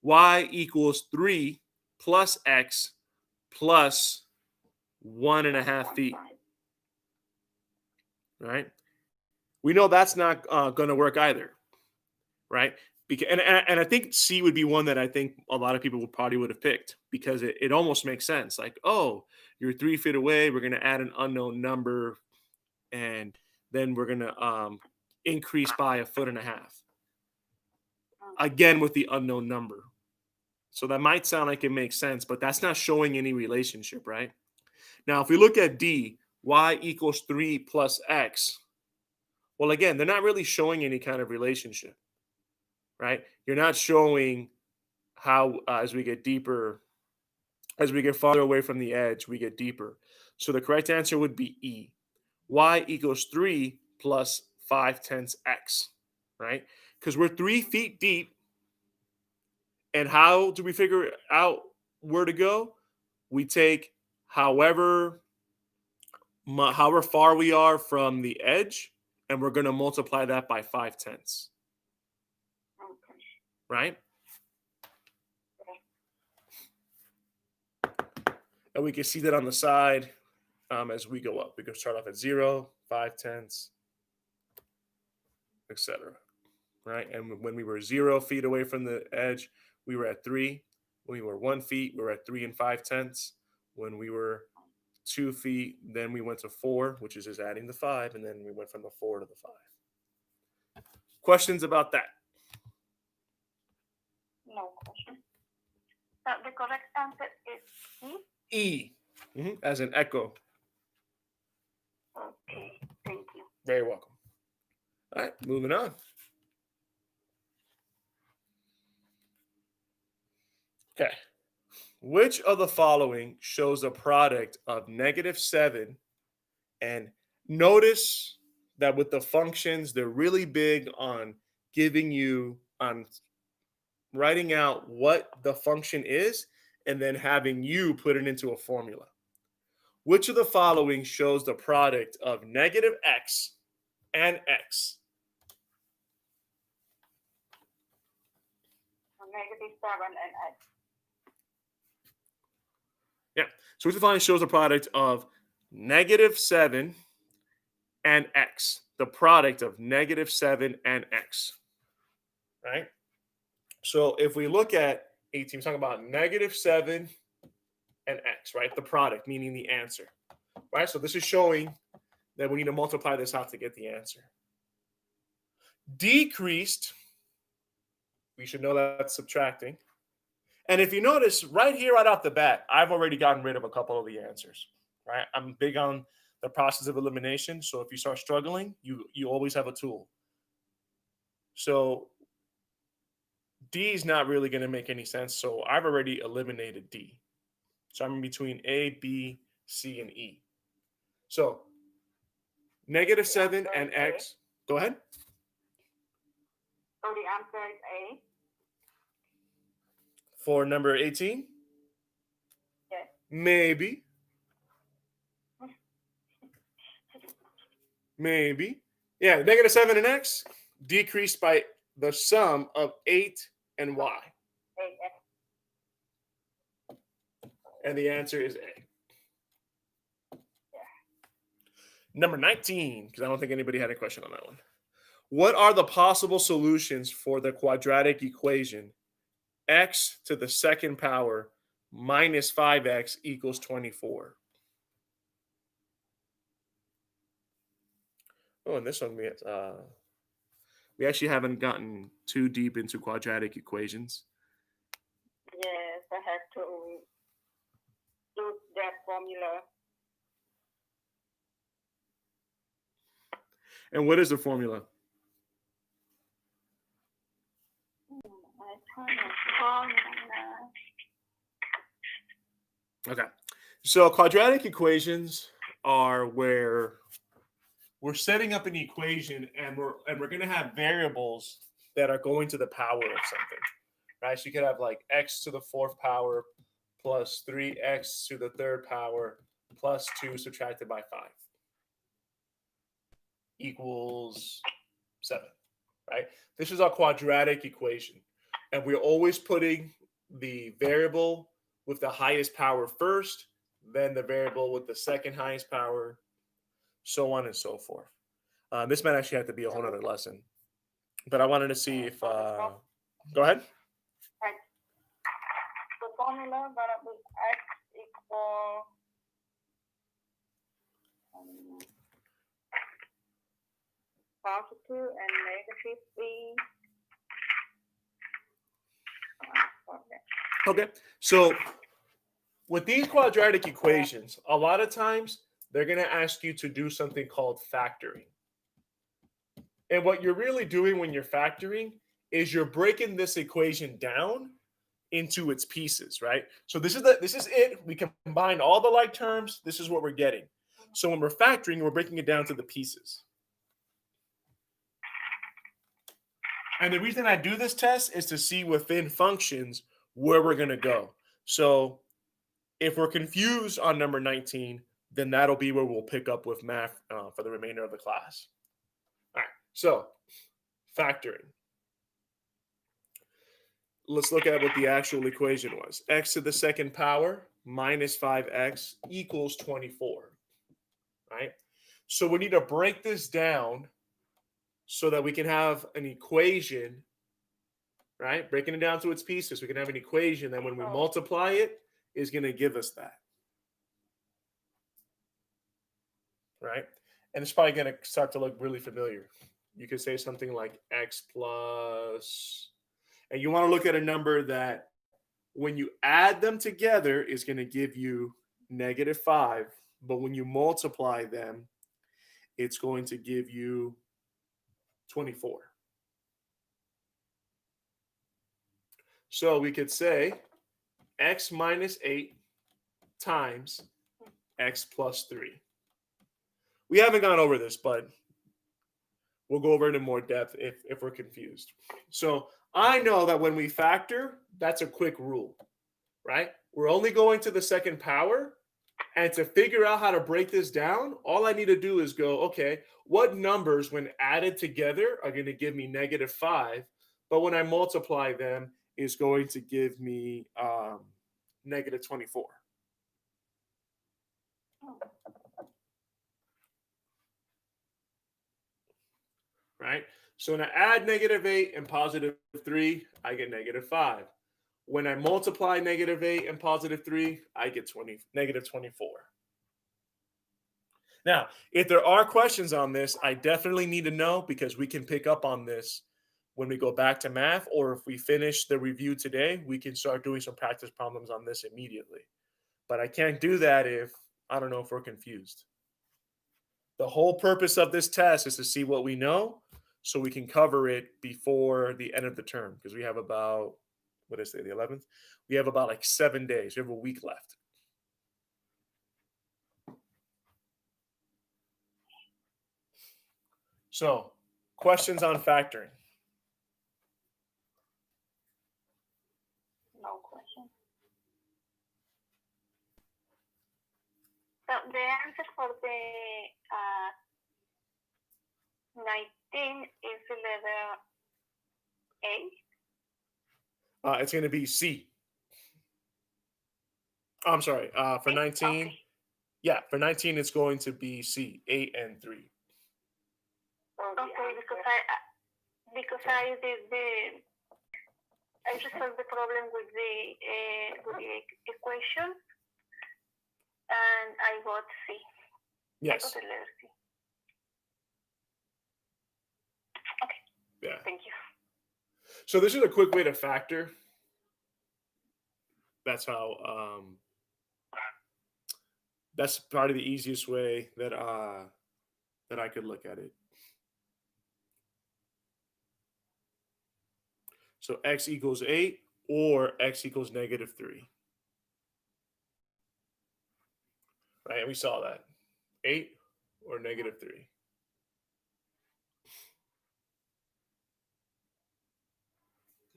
y equals 3 plus x plus 1.5 feet, right? We know that's not going to work either, right? Because, and I think C would be one that I think a lot of people would have picked because it almost makes sense. Like, oh, you're 3 feet away. We're going to add an unknown number, and then we're going to increase by 1.5 feet. Again, with the unknown number. So that might sound like it makes sense, but that's not showing any relationship, right? Now, if we look at D, y equals 3 plus x. Well, again, they're not really showing any kind of relationship, right? You're not showing how as we get deeper, as we get farther away from the edge, we get deeper. So the correct answer would be E. Y equals 3 plus 5/10 x, right? Because we're 3 feet deep. And how do we figure out where to go? We take however far we are from the edge, and we're going to multiply that by 5/10, right? And we can see that on the side as we go up. We can start off at 0, 5/10, etc. Right? And when we were 0 feet away from the edge, we were at 3. When we were 1 feet, we were at 3 5/10. When we were 2 feet, then we went to 4, which is just adding the 5, and then we went from the 4 to the 5. Questions about that? No question. The correct answer is E. E, as in echo. Okay, thank you. Very welcome. All right, moving on. Okay. Which of the following shows the product of -7? And notice that with the functions, they're really big on giving you, on writing out what the function is and then having you put it into a formula. Which of the following shows the product of -x and x? -7 and x. Yeah. So which of the following shows the product of -7 and x? The product of -7 and x. Right? So if we look at 18, we're talking about -7 and x, right? The product, meaning the answer. Right? So this is showing then we need to multiply this out to get the answer. Decreased, we should know that's subtracting. And if you notice right here, right off the bat, I've already gotten rid of a couple of the answers, right? I'm big on the process of elimination. So if you start struggling, you always have a tool. So D is not really going to make any sense. So I've already eliminated D. So I'm in between A, B, C, and E. So -7 and X. Go ahead. So the answer is A. For number 18? Yes. Maybe. Maybe. Yeah, -7 and X decreased by the sum of 8 and Y. A. And the answer is A. Number 19, because I don't think anybody had a question on that one. What are the possible solutions for the quadratic equation x to the second power minus 5x equals 24? Oh, and this one we actually haven't gotten too deep into quadratic equations. Yes, I had to use that formula. And what is the formula? Okay. So quadratic equations are where we're setting up an equation and we're going to have variables that are going to the power of something, right? So you could have like x to the fourth power plus 3x to the third power plus 2 subtracted by 5 equals 7, right? This is our quadratic equation. And we're always putting the variable with the highest power first, then the variable with the second highest power, so on and so forth. This might actually have to be a whole other lesson. But I wanted to see if... go ahead. The formula gonna be x equal positive and negative 3. Okay, so with these quadratic equations, a lot of times they're going to ask you to do something called factoring. And what you're really doing when you're factoring is you're breaking this equation down into its pieces, right? So this is it. We combine all the like terms. This is what we're getting. So when we're factoring, we're breaking it down to the pieces. And the reason I do this test is to see within functions where we're going to go. So if we're confused on number 19, then that'll be where we'll pick up with math for the remainder of the class. All right, so factoring. Let's look at what the actual equation was. X to the second power minus 5x equals 24, right? So we need to break this down so that we can have an equation, right? Breaking it down to its pieces. We can have an equation that when we multiply it is going to give us that, right? And it's probably going to start to look really familiar. You could say something like x plus, and you want to look at a number that when you add them together is going to give you -5, but when you multiply them, it's going to give you 24. So we could say x minus 8 times x plus 3. We haven't gone over this, but we'll go over it in more depth if we're confused. So I know that when we factor, that's a quick rule, right? We're only going to the second power. And to figure out how to break this down, all I need to do is go, okay, what numbers when added together are going to give me -5, but when I multiply them is going to give me -24. Right? So when I add -8 and +3, I get -5. When I multiply -8 and +3, I get -24. Now, if there are questions on this, I definitely need to know because we can pick up on this when we go back to math, or if we finish the review today, we can start doing some practice problems on this immediately. But I can't do that if I don't know if we're confused. The whole purpose of this test is to see what we know so we can cover it before the end of the term because we have about, what is it, the 11th? We have about like 7 days. We have a week left. So, questions on factoring? No question. So the answer for the 19 is the letter A. It's going to be C. I'm sorry. For 19, Okay. yeah, for 19, it's going to be C, 8 and 3. Okay, because I did I resolved the problem with the equation, and I got C. I Yes. got the letter C. Okay. Yeah. Thank you. So this is a quick way to factor. That's how. That's probably the easiest way that I could look at it. So x equals 8 or x equals -3. Right? And we saw that. 8 or -3.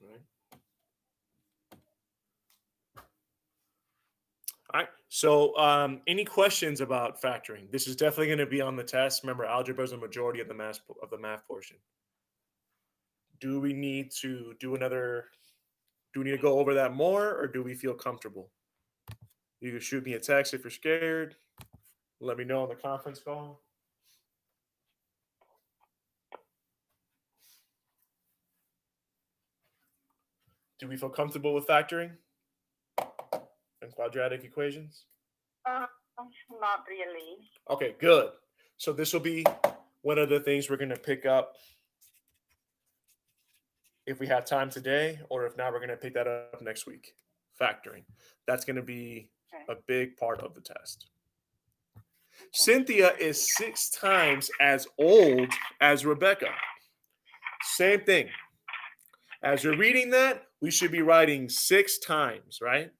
Right? All right. So any questions about factoring? This is definitely going to be on the test. Remember, algebra is the majority of the math portion. Do we need to do another? Do we need to go over that more, or do we feel comfortable? You can shoot me a text if you're scared. Let me know on the conference call. Do we feel comfortable with factoring and quadratic equations? Not really. Okay, good. So this will be one of the things we're going to pick up if we have time today, or if not, we're going to pick that up next week. Factoring. That's going to be a big part of the test. Cynthia is 6 times as old as Rebecca. Same thing. As you're reading that, we should be writing 6 times, right?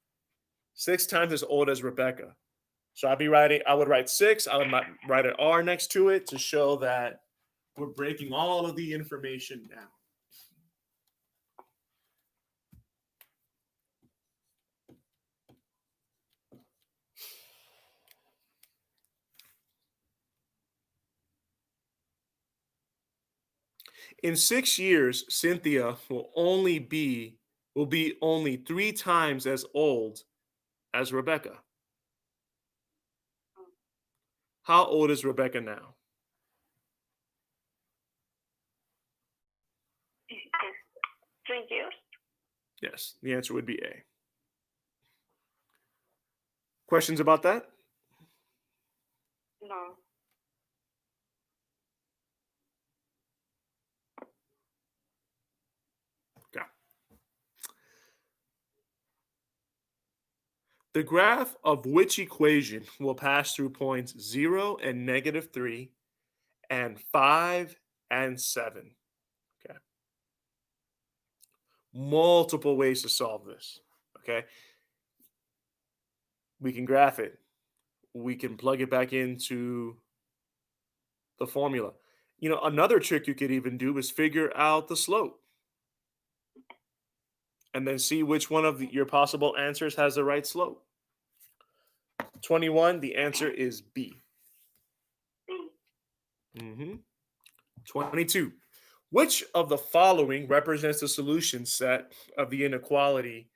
6 times as old as Rebecca. So I would write 6. I would write an R next to it to show that we're breaking all of the information down. In 6 years, Cynthia will be only 3 times as old as Rebecca. How old is Rebecca now? It's 3 years. Yes, the answer would be A. Questions about that? No. Okay. The graph of which equation will pass through points 0 and -3 and 5 and 7? Okay. Multiple ways to solve this. Okay. We can graph it. We can plug it back into the formula. You know, another trick you could even do is figure out the slope and then see which one of your possible answers has the right slope. 21, the answer is B. B. 22. Which of the following represents the solution set of the inequality?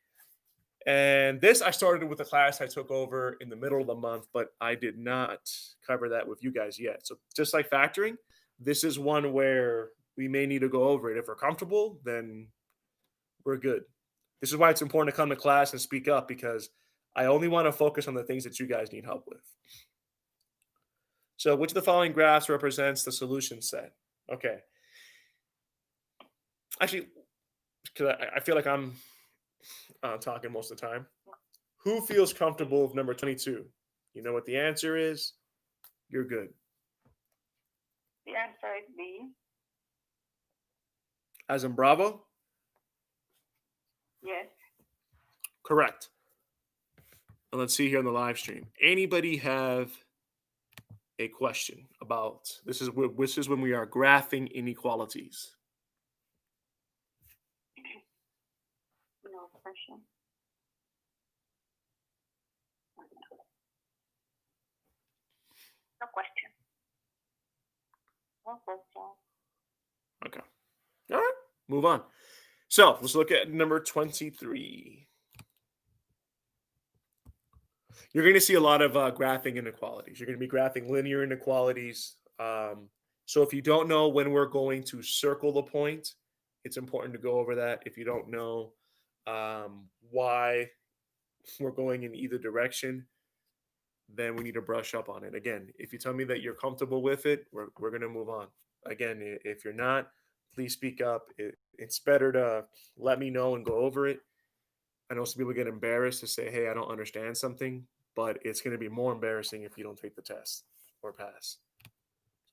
And this I started with a class I took over in the middle of the month, but I did not cover that with you guys yet. So just like factoring, this is one where we may need to go over it. If we're comfortable, then we're good. This is why it's important to come to class and speak up, because I only want to focus on the things that you guys need help with. So which of the following graphs represents the solution set? Okay. Actually, because I feel like I'm talking most of the time. Who feels comfortable with number 22? You know what the answer is? You're good. The answer is B. As in Bravo? Yes. Correct. And let's see here on the live stream. Anybody have a question about this is when we are graphing inequalities? No question. No question. No question. Okay. All right. Move on. So let's look at number 23. You're going to see a lot of graphing inequalities. You're going to be graphing linear inequalities. So if you don't know when we're going to circle the point, it's important to go over that. If you don't know why we're going in either direction, then we need to brush up on it. Again, if you tell me that you're comfortable with it, we're going to move on. Again, if you're not, please speak up. It's better to let me know and go over it. I know some people get embarrassed to say, hey, I don't understand something, but it's going to be more embarrassing if you don't take the test or pass. So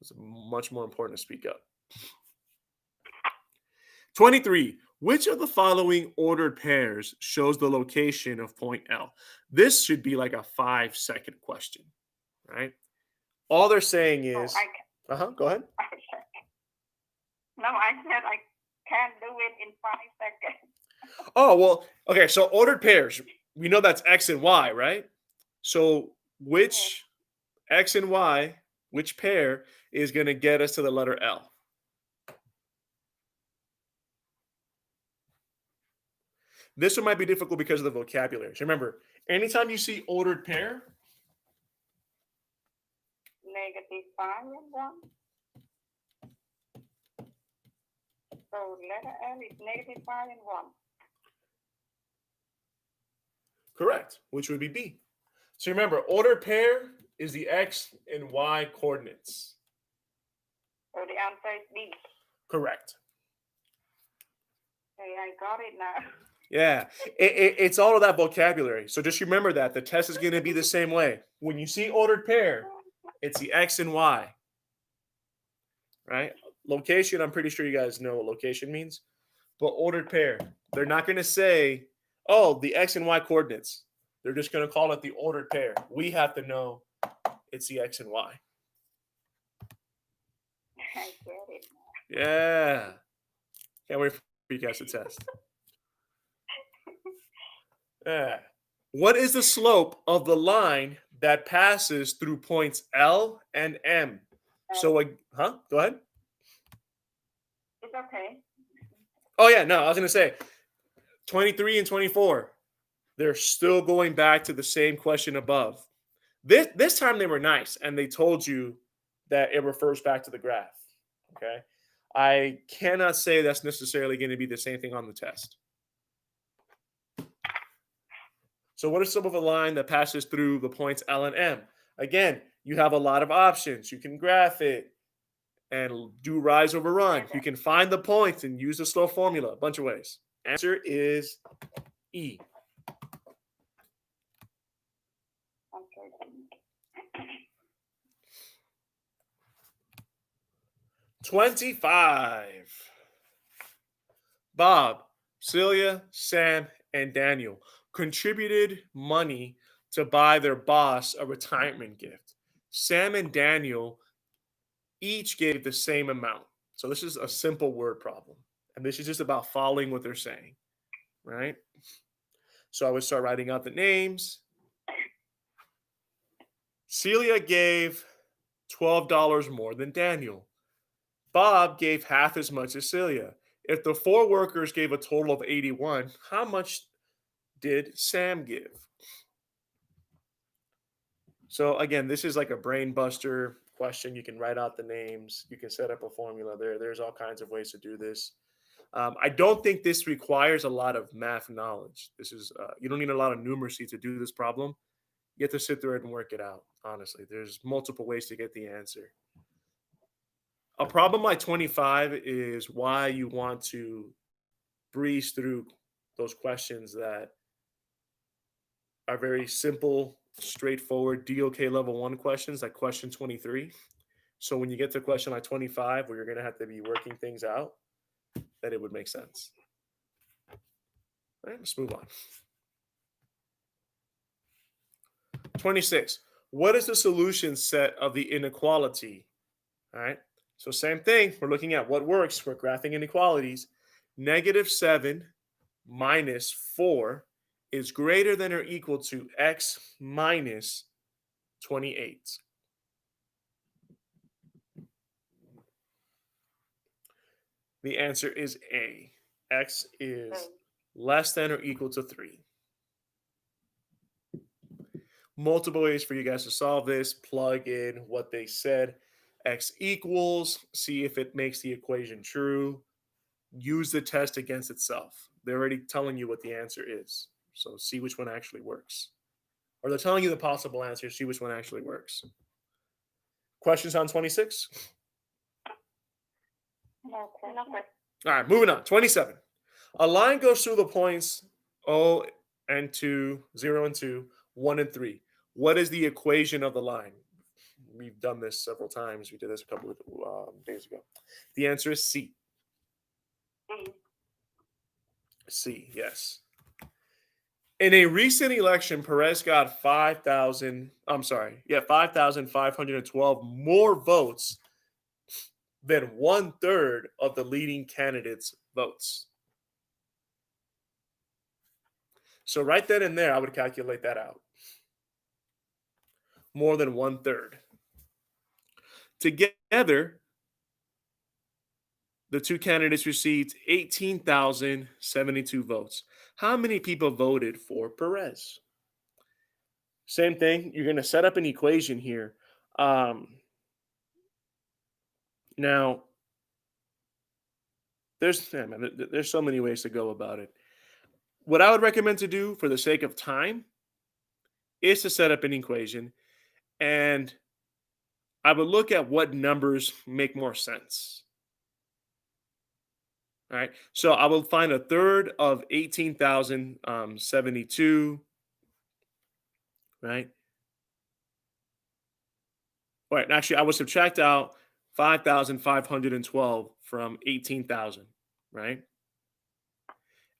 it's much more important to speak up. 23. Which of the following ordered pairs shows the location of point L? This should be like a 5-second question, right? All they're saying is, go ahead. No, I said I can't do it in 5 seconds. Oh, well, okay. So ordered pairs, we know that's X and Y, right? So which X and Y, which pair is going to get us to the letter L? This one might be difficult because of the vocabulary. So remember, anytime you see ordered pair, -5 and 1. So letter L is -5 and 1. correct, which would be B. So remember, ordered pair is the X and Y coordinates. So the answer is B. Correct. Okay, I got it now. Yeah, it's all of that vocabulary. So just remember that the test is going to be the same way. When you see ordered pair, it's the X and Y, right? Location, I'm pretty sure you guys know what location means. But ordered pair, they're not going to say, oh, the X and Y coordinates. They're just going to call it the ordered pair. We have to know it's the X and Y. I get it now. Yeah. Can't wait for you guys to test. Yeah. What is the slope of the line that passes through points L and M? So, go ahead. It's okay. Oh, yeah, no, I was going to say 23 and 24. They're still going back to the same question above. This time they were nice and they told you that it refers back to the graph. Okay. I cannot say that's necessarily going to be the same thing on the test. So what is some of a line that passes through the points L and M? Again, you have a lot of options. You can graph it and do rise over run. You can find the points and use the slow formula a bunch of ways. Answer is E. Okay. 25. Bob, Celia, Sam, and Daniel contributed money to buy their boss a retirement gift. Sam and Daniel each gave the same amount. So this is a simple word problem. And this is just about following what they're saying, right? So I would start writing out the names. Celia gave $12 more than Daniel. Bob gave half as much as Celia. If the 4 workers gave a total of 81, how much did Sam give? So again, this is like a brain buster question. You can write out the names. You can set up a formula there. There's all kinds of ways to do this. I don't think this requires a lot of math knowledge. This is you don't need a lot of numeracy to do this problem. You have to sit there and work it out. Honestly, there's multiple ways to get the answer. A problem like 25 is why you want to breeze through those questions that are very simple, straightforward DOK level 1 questions like question 23. So when you get to question like 25 where you're going to have to be working things out, that it would make sense. All right, let's move on. 26. What is the solution set of the inequality? All right. So same thing. We're looking at what works. We're graphing inequalities. -7 minus 4 is greater than or equal to x minus 28. The answer is A. X is less than or equal to 3. Multiple ways for you guys to solve this. Plug in what they said. X equals, see if it makes the equation true. Use the test against itself. They're already telling you what the answer is. So see which one actually works. Or they're telling you the possible answer. See which one actually works. Questions on 26? No question. All right, moving on. 27. A line goes through the points O and 2, 0 and 2, 1 and 3. What is the equation of the line? We've done this several times. We did this a couple of days ago. The answer is C. C, yes. In a recent election, Perez got 5,512 more votes than 1/3 of the leading candidates' votes. So right then and there, I would calculate that out. More than 1/3. Together, the two candidates received 18,072 votes. How many people voted for Perez? Same thing. You're going to set up an equation here. Now, there's so many ways to go about it. What I would recommend to do for the sake of time is to set up an equation, and I would look at what numbers make more sense. All right. So I will find 1/3 of 18,072. Right. All right. Actually, I would subtract out 5,512 from 18,000. Right.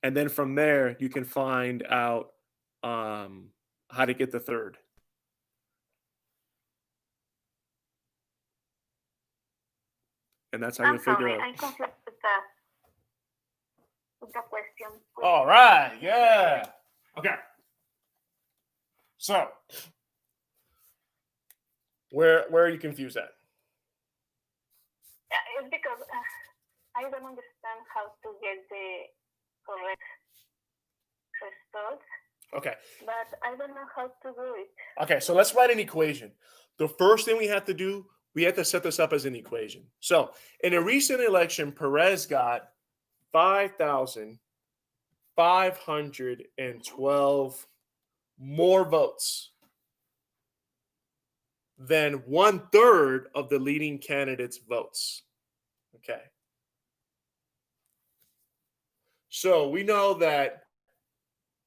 And then from there, you can find out how to get the third. And that's how I'm you figure sorry, out. I'm confused with the question. All right. Yeah. Okay. So, where are you confused at? It's because I don't understand how to get the correct result, Okay. but I don't know how to do it. Okay. So let's write an equation. The first thing we have to do, we have to set this up as an equation. So, in a recent election, Perez got 5,512 more votes than 1/3 of the leading candidates' votes. Okay. So we know that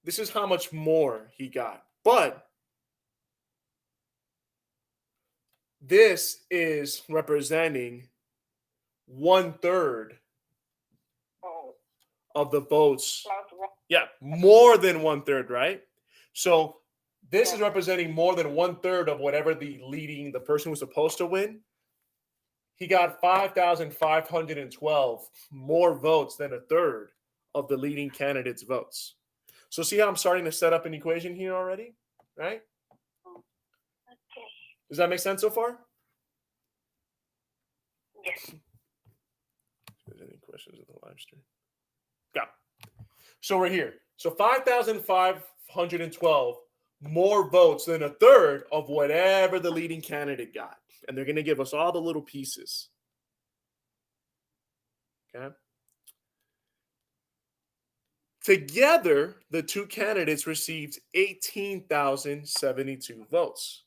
this is how much more he got. But this is representing 1/3 Oh, of the votes. plus one. Yeah, more than 1/3, right? So this is representing more than 1/3 of whatever the person who's supposed to win. He got 5,512 more votes than 1/3 of the leading candidates' votes. So see how I'm starting to set up an equation here already, right? Okay. Does that make sense so far? Yes. Any questions in the live stream? Yeah. So we're here. So 5,512 more votes than 1/3 of whatever the leading candidate got. And they're going to give us all the little pieces. Okay. Together, the two candidates received 18,072 votes.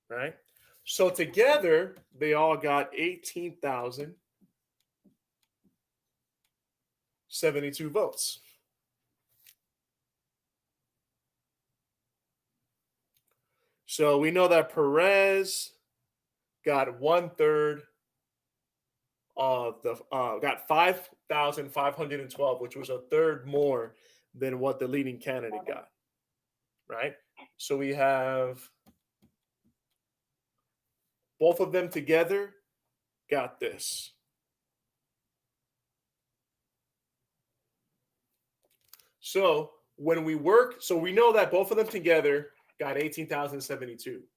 right? So together, they all got 18,072 votes. So we know that Perez got 1/3 of the got 5,512, which was a third more than what the leading candidate got, right? So we have both of them together got this. So when we work, so we know that both of them together got 18,072.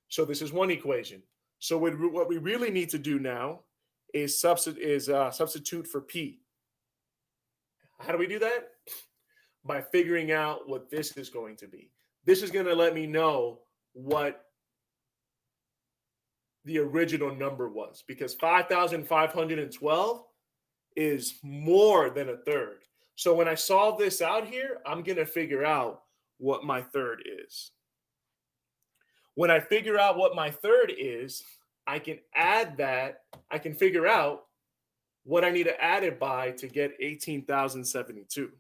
So this is one equation. So what we really need to do now is substitute for P. How do we do that? By figuring out what this is going to be. This is going to let me know what the original number was, because 5,512 is more than a third. So when I solve this out here, I'm going to figure out what my third is. When I figure out what my third is, I can add that. I can figure out what I need to add it by to get 18,072.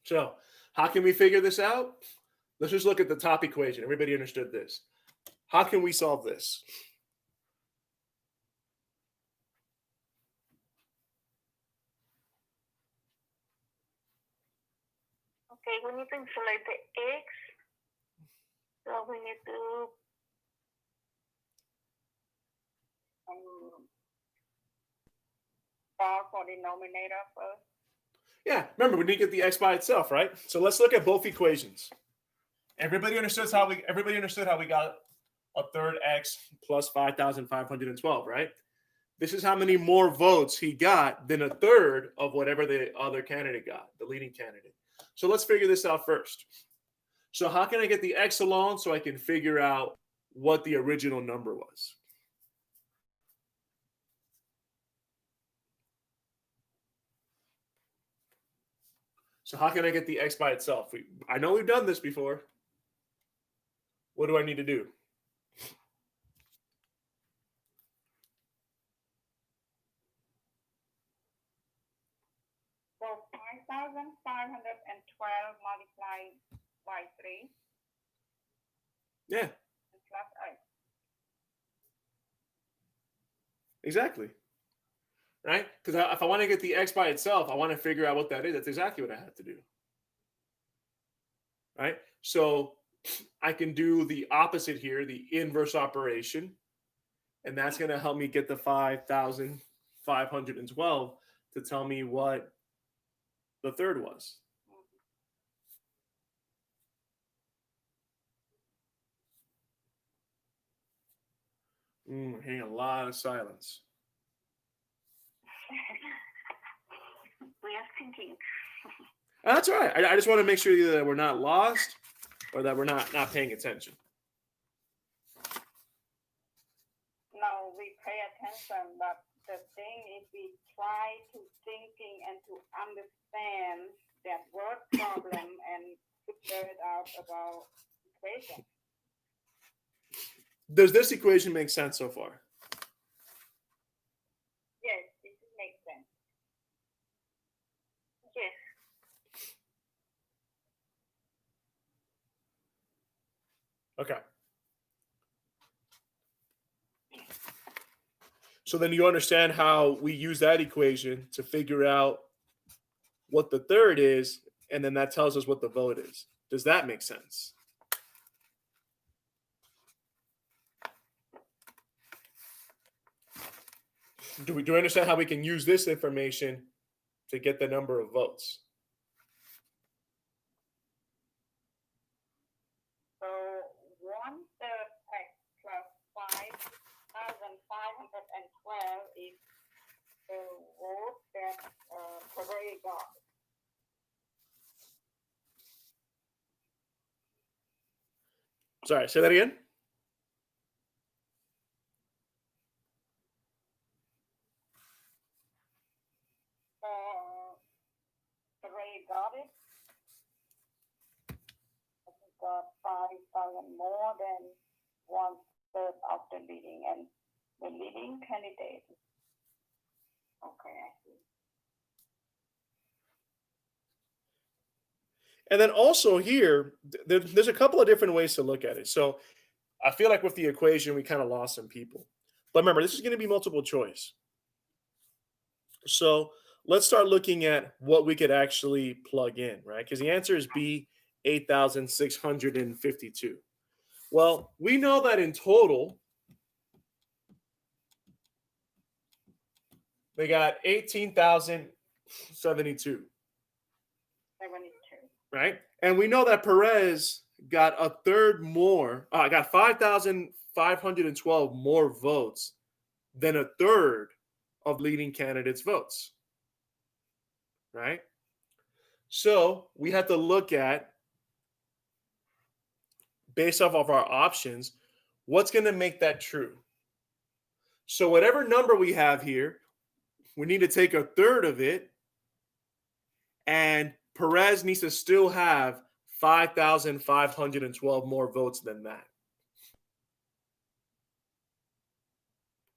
So how can we figure this out? Let's just look at the top equation. Everybody understood this. How can we solve this? Okay, we need to isolate the x. So we need to solve for the denominator first. Yeah, remember, we need to get the x by itself, right? So let's look at both equations. Everybody understood how we got a third x plus 5,512, right? This is how many more votes he got than a third of whatever the other candidate got, the leading candidate. So let's figure this out first. So how can I get the x alone so I can figure out what the original number was? So how can I get the x by itself? I know we've done this before. What do I need to do? So 5,512 multiplied by 3 Yeah, plus x. exactly. Right? Because if I want to get the x by itself, I want to figure out what that is. That's exactly what I have to do. Right? So I can do the opposite here, the inverse operation. And that's going to help me get the 5,512 to tell me what the third was. Hearing a lot of silence. We are thinking. That's all right. I just want to make sure either that we're not lost or that we're not paying attention. No, we pay attention, but the thing is we try to thinking and to understand that word problem and figure it out about equation. Does this equation make sense so far? Yes, it makes sense. Yes. Okay. So then you understand how we use that equation to figure out what the third is, and then that tells us what the vote is. Does that make sense? Do we understand how we can use this information to get the number of votes? So 1/3 x plus 5,512 is the vote that Correa got. Sorry, say that again. already got it. He got 5,000 more than 1/3 of the leading, and the leading candidate. Okay, I see. And then also here, there's a couple of different ways to look at it. So I feel like with the equation, we kind of lost some people. But remember, this is going to be multiple choice. So let's start looking at what we could actually plug in, right? Because the answer is B, 8,652. Well, we know that in total, they got 18,072. 72. Right? And we know that Perez got a third more, got 5,512 more votes than a third of leading candidates' votes. Right? So we have to look at, based off of our options, what's going to make that true. So whatever number we have here, we need to take a third of it, and Perez needs to still have 5,512 more votes than that.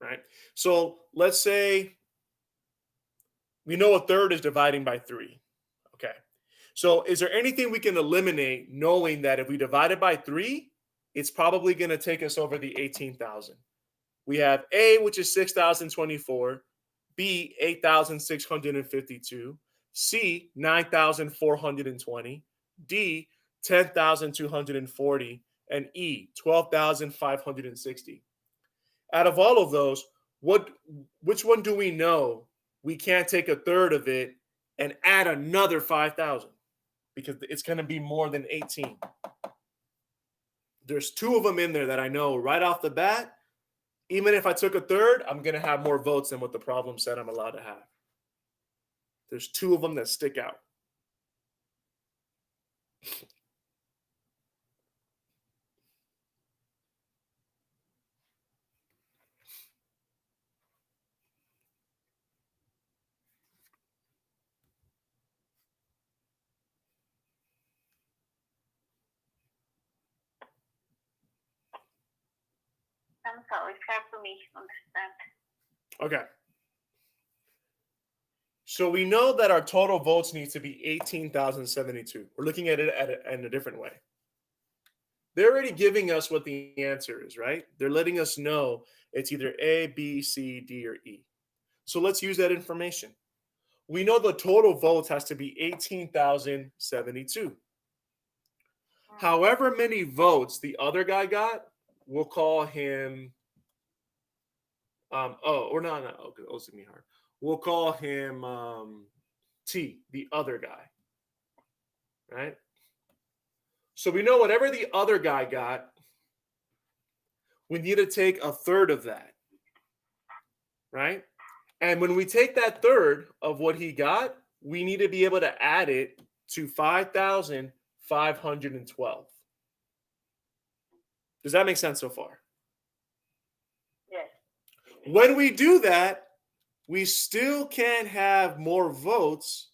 Right? So let's say we know a third is dividing by 3. Okay. So is there anything we can eliminate knowing that if we divide it by 3, it's probably going to take us over the 18,000? We have A, which is 6,024, B, 8,652, C, 9,420, D, 10,240, and E, 12,560. Out of all of those, which one do we know we can't take a third of it and add another 5,000? Because it's going to be more than 18. There's 2 of them in there that I know right off the bat. Even if I took a third, I'm going to have more votes than what the problem said I'm allowed to have. There's 2 of them that stick out. I'm sorry, it's hard for me to understand. Okay. So we know that our total votes need to be 18,072. We're looking at it in a different way. They're already giving us what the answer is, right? They're letting us know it's either A, B, C, D, or E. So let's use that information. We know the total votes has to be 18,072. However many votes the other guy got, we'll call him, okay, O's gonna be hard. We'll call him T, the other guy, right? So we know whatever the other guy got, we need to take a third of that, right? And when we take that third of what he got, we need to be able to add it to 5,512. Does that make sense so far? Yes. When we do that, we still can't have more votes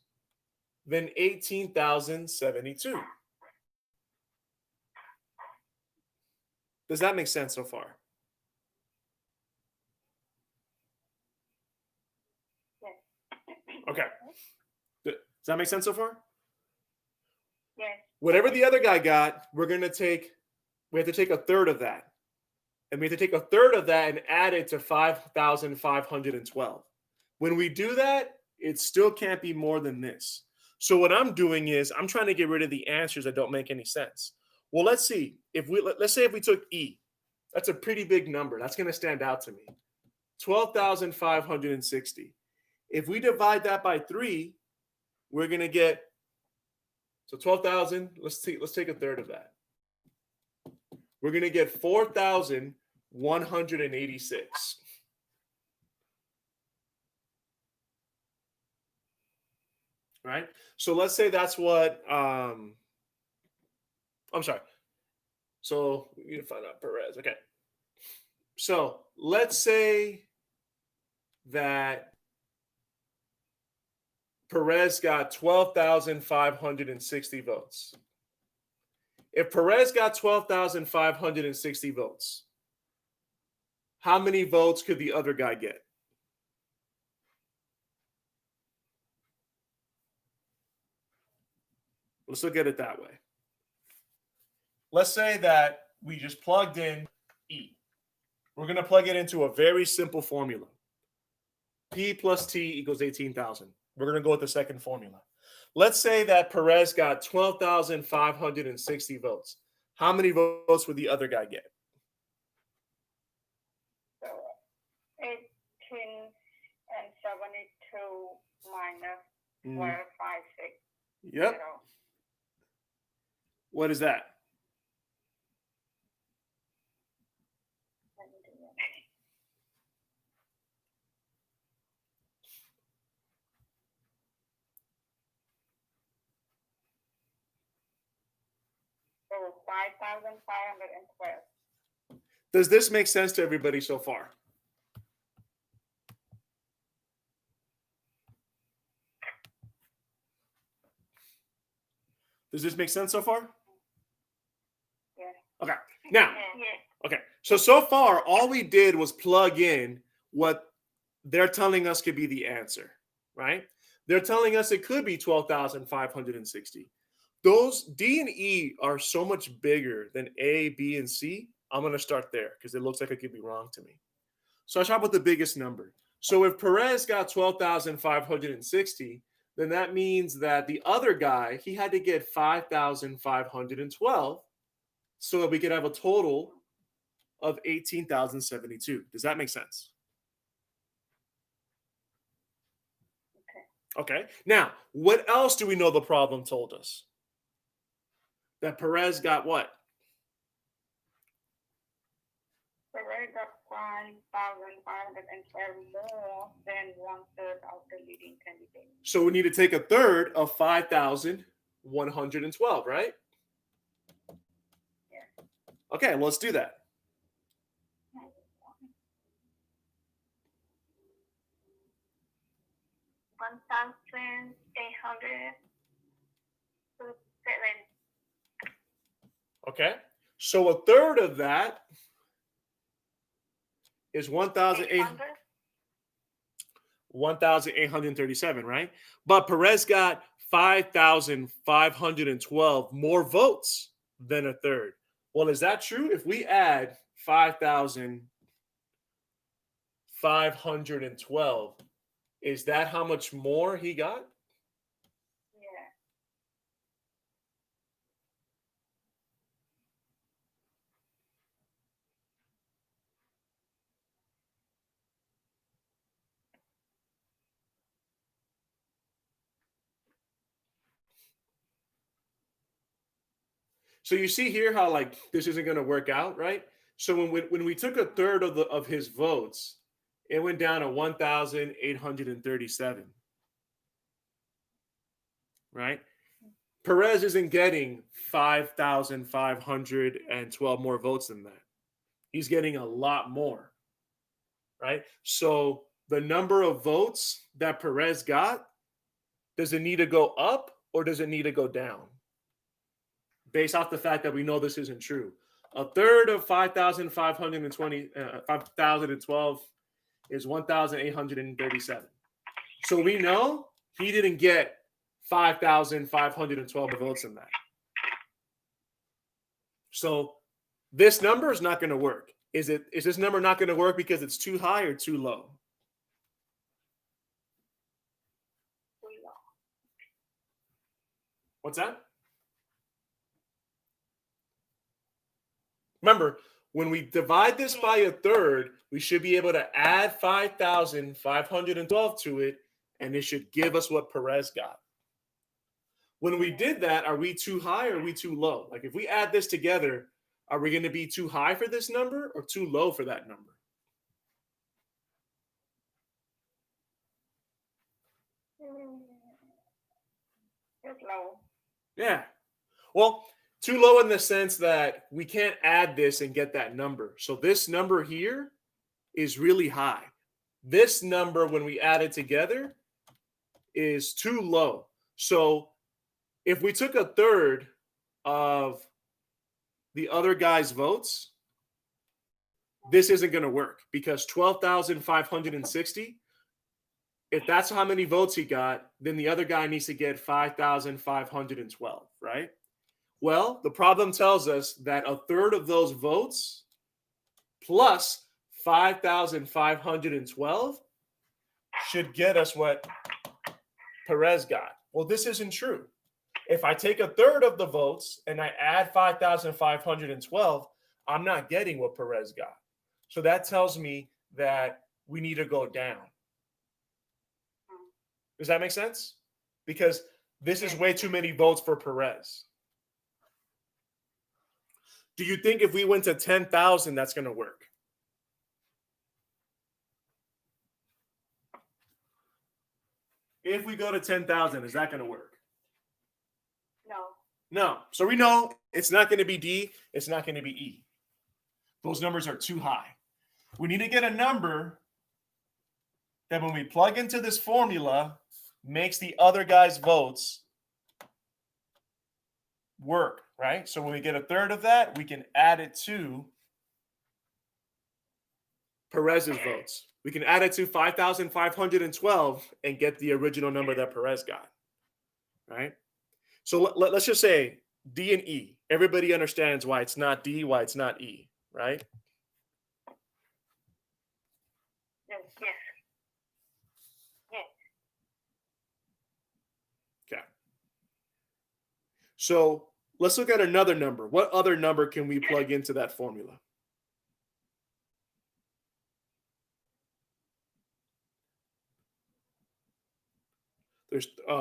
than 18,072. Does that make sense so far? Yes. Okay. Does that make sense so far? Yes. Whatever the other guy got, we have to take a third of that. And we have to take a third of that and add it to 5,512. When we do that, it still can't be more than this. So what I'm doing is I'm trying to get rid of the answers that don't make any sense. Well, let's see. Let's say if we took E, that's a pretty big number. That's going to stand out to me. 12,560. If we divide that by 3, we're going to get, so 12,000, let's take a third of that. We're going to get 4,186. Right? So let's say that's what, I'm sorry. So we need to find out Perez. Okay. So let's say that Perez got 12,560 votes. If Perez got 12,560 votes, how many votes could the other guy get? Let's look at it that way. Let's say that we just plugged in E. We're going to plug it into a very simple formula. P plus T equals 18,000. We're going to go with the second formula. Let's say that Perez got 12,560 votes. How many votes would the other guy get? So 18 and 72 minus 1256. Yep. What is that? So 5,512. Does this make sense to everybody so far? Does this make sense so far? Yeah. Okay. Now, Yeah. okay. So far, all we did was plug in what they're telling us could be the answer, right? They're telling us it could be 12,560. Those D and E are so much bigger than A, B, and C. I'm going to start there because it looks like it could be wrong to me. So I start with the biggest number. So if Perez got 12,560, then that means that the other guy, he had to get 5,512 so that we could have a total of 18,072. Does that make sense? Okay. Now, what else do we know the problem told us? That Perez got what? Perez got 5,512 more than 1/3 of the leading candidate. So we need to take a third of 5,112, right? Yeah. Okay, let's do that. Okay. So a third of that is 1,837, right? But Perez got 5,512 more votes than a third. Well, is that true? If we add 5,512, is that how much more he got? Yeah. So you see here how like this isn't going to work out, right? So when we took a third of his votes, it went down to 1,837. Right? Perez isn't getting 5,512 more votes than that. He's getting a lot more. Right? So the number of votes that Perez got, does it need to go up or does it need to go down? Based off the fact that we know this isn't true. A third of 5,512 is 1,837. So we know he didn't get 5,512 votes in that. So this number is not going to work. Is this number not going to work because it's too high or too low? What's that? Remember, when we divide this by a third, we should be able to add 5,512 to it, and it should give us what Perez got. When we did that, are we too high or are we too low? Like if we add this together, are we going to be too high for this number or too low for that number? It's low. Yeah. Well, too low in the sense that we can't add this and get that number. So this number here is really high. This number, when we add it together, is too low. So if we took a third of the other guy's votes, this isn't going to work because 12,560, if that's how many votes he got, then the other guy needs to get 5,512, right? Well, the problem tells us that a third of those votes plus 5,512 should get us what Perez got. Well, this isn't true. If I take a third of the votes and I add 5,512, I'm not getting what Perez got. So that tells me that we need to go down. Does that make sense? Because this is way too many votes for Perez. Do you think if we went to 10,000, that's going to work? If we go to 10,000, is that going to work? No. No. So we know it's not going to be D. It's not going to be E. Those numbers are too high. We need to get a number that when we plug into this formula makes the other guy's votes work, right? So when we get a third of that, we can add it to Perez's votes. We can add it to 5,512 and get the original number that Perez got, right? So let's just say D and E. Everybody understands why it's not D, why it's not E, right? Yes. Yes. Okay. So let's look at another number. What other number can we plug into that formula?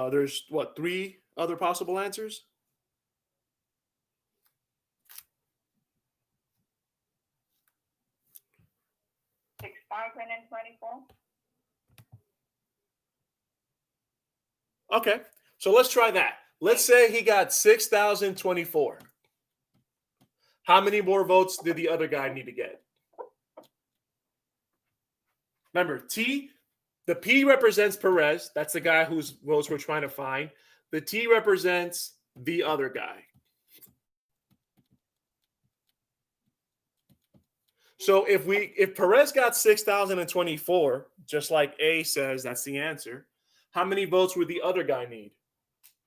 There's what, 3 other possible answers? $6,024. Okay, so let's try that. Let's say he got 6,024. How many more votes did the other guy need to get? Remember, the P represents Perez. That's the guy whose votes we're trying to find. The T represents the other guy. So if Perez got 6,024, just like A says, that's the answer. How many votes would the other guy need?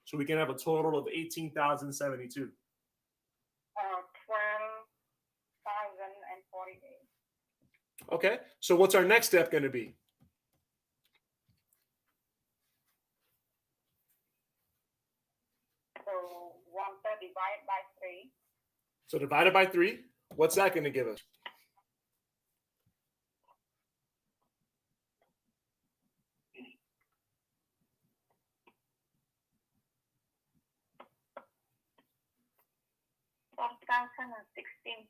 So we can have a total of 18,072. 12,048. Okay, so what's our next step going to be? So 1/3 divided by 3. So divided by 3, what's that going to give us? $12,016.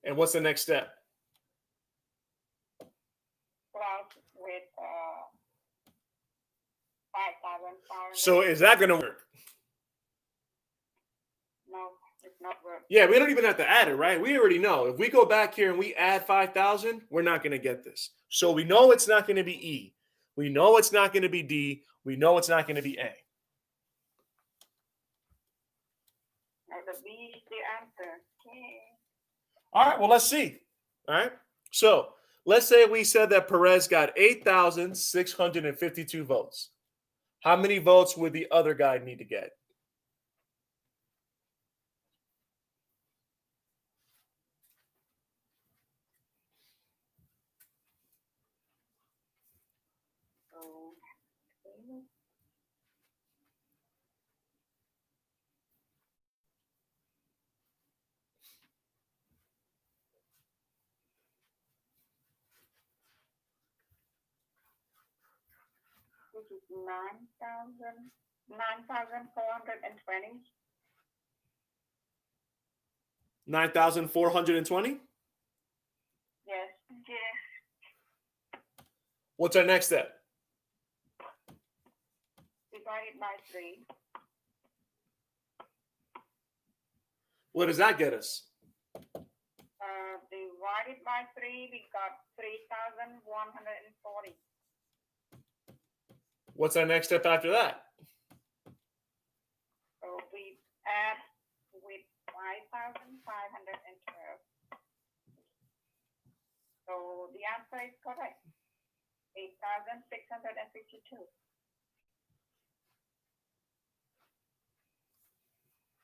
And what's the next step? Plus with 5,500. So is that going to work? No, it's not working. Yeah, we don't even have to add it, right? We already know. If we go back here and we add 5,000, we're not going to get this. So we know it's not going to be E. We know it's not going to be D. We know it's not going to be A. The B is the answer. Okay. All right, well, let's see. All right. So let's say we said that Perez got 8,652 votes. How many votes would the other guy need to get? So, this is 9,420. 9,420? Yes. What's our next step? Divided by 3. What does that get us? Divided by 3, we got 3,140. What's our next step after that? So we add with 5,512. So the answer is correct. 8,652.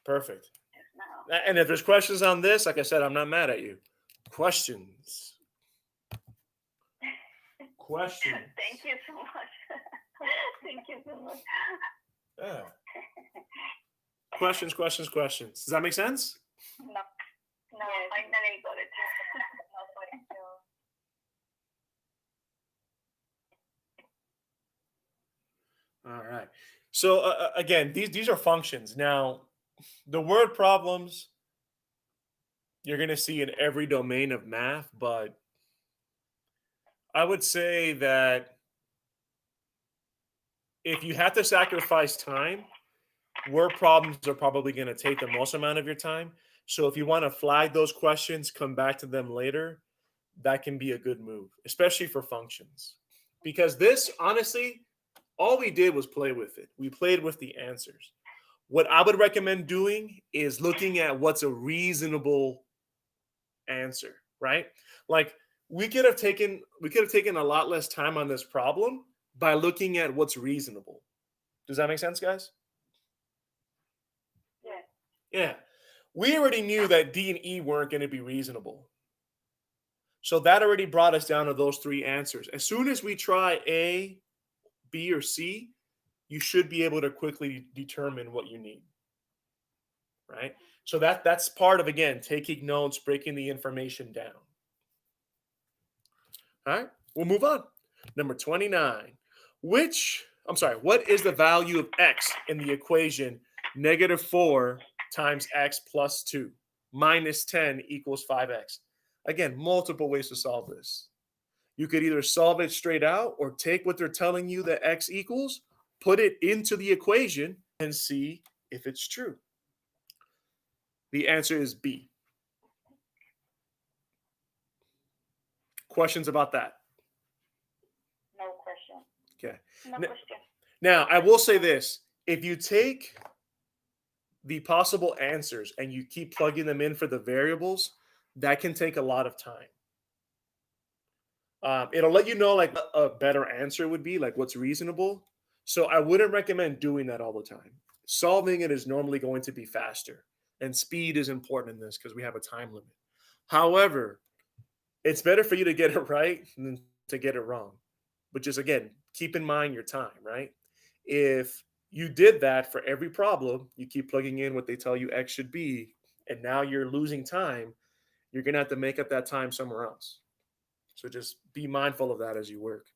Perfect. Just now. And if there's questions on this, like I said, I'm not mad at you. Questions. Questions. Thank you so much. Thank you so much. Yeah. Questions. Does that make sense? No, finally got it. No, thank you. All right. So again, these are functions. Now, the word problems you're going to see in every domain of math, but I would say that if you have to sacrifice time, word problems are probably going to take the most amount of your time. So if you want to flag those questions, come back to them later, that can be a good move, especially for functions. Because this, honestly, all we did was play with it. We played with the answers. What I would recommend doing is looking at what's a reasonable answer, right? Like we could have taken a lot less time on this problem by looking at what's reasonable. Does that make sense, guys? Yes. Yeah. We already knew that D and E weren't going to be reasonable. So that already brought us down to those three answers. As soon as we try A, B, or C, you should be able to quickly determine what you need. Right? So that's part of, again, taking notes, breaking the information down. All right, we'll move on. Number 29. What is the value of x in the equation -4 times x plus 2 minus 10 equals 5x? Again, multiple ways to solve this. You could either solve it straight out or take what they're telling you that x equals, put it into the equation, and see if it's true. The answer is B. Questions about that? No question. Okay. No No- question. Now, I will say this. If you take the possible answers and you keep plugging them in for the variables, that can take a lot of time. It'll let you know like a better answer would be, like what's reasonable. So I wouldn't recommend doing that all the time. Solving it is normally going to be faster, and speed is important in this because we have a time limit. However, it's better for you to get it right than to get it wrong. But just again, keep in mind your time, right? If you did that for every problem, you keep plugging in what they tell you X should be, and now you're losing time, you're going to have to make up that time somewhere else. So just be mindful of that as you work.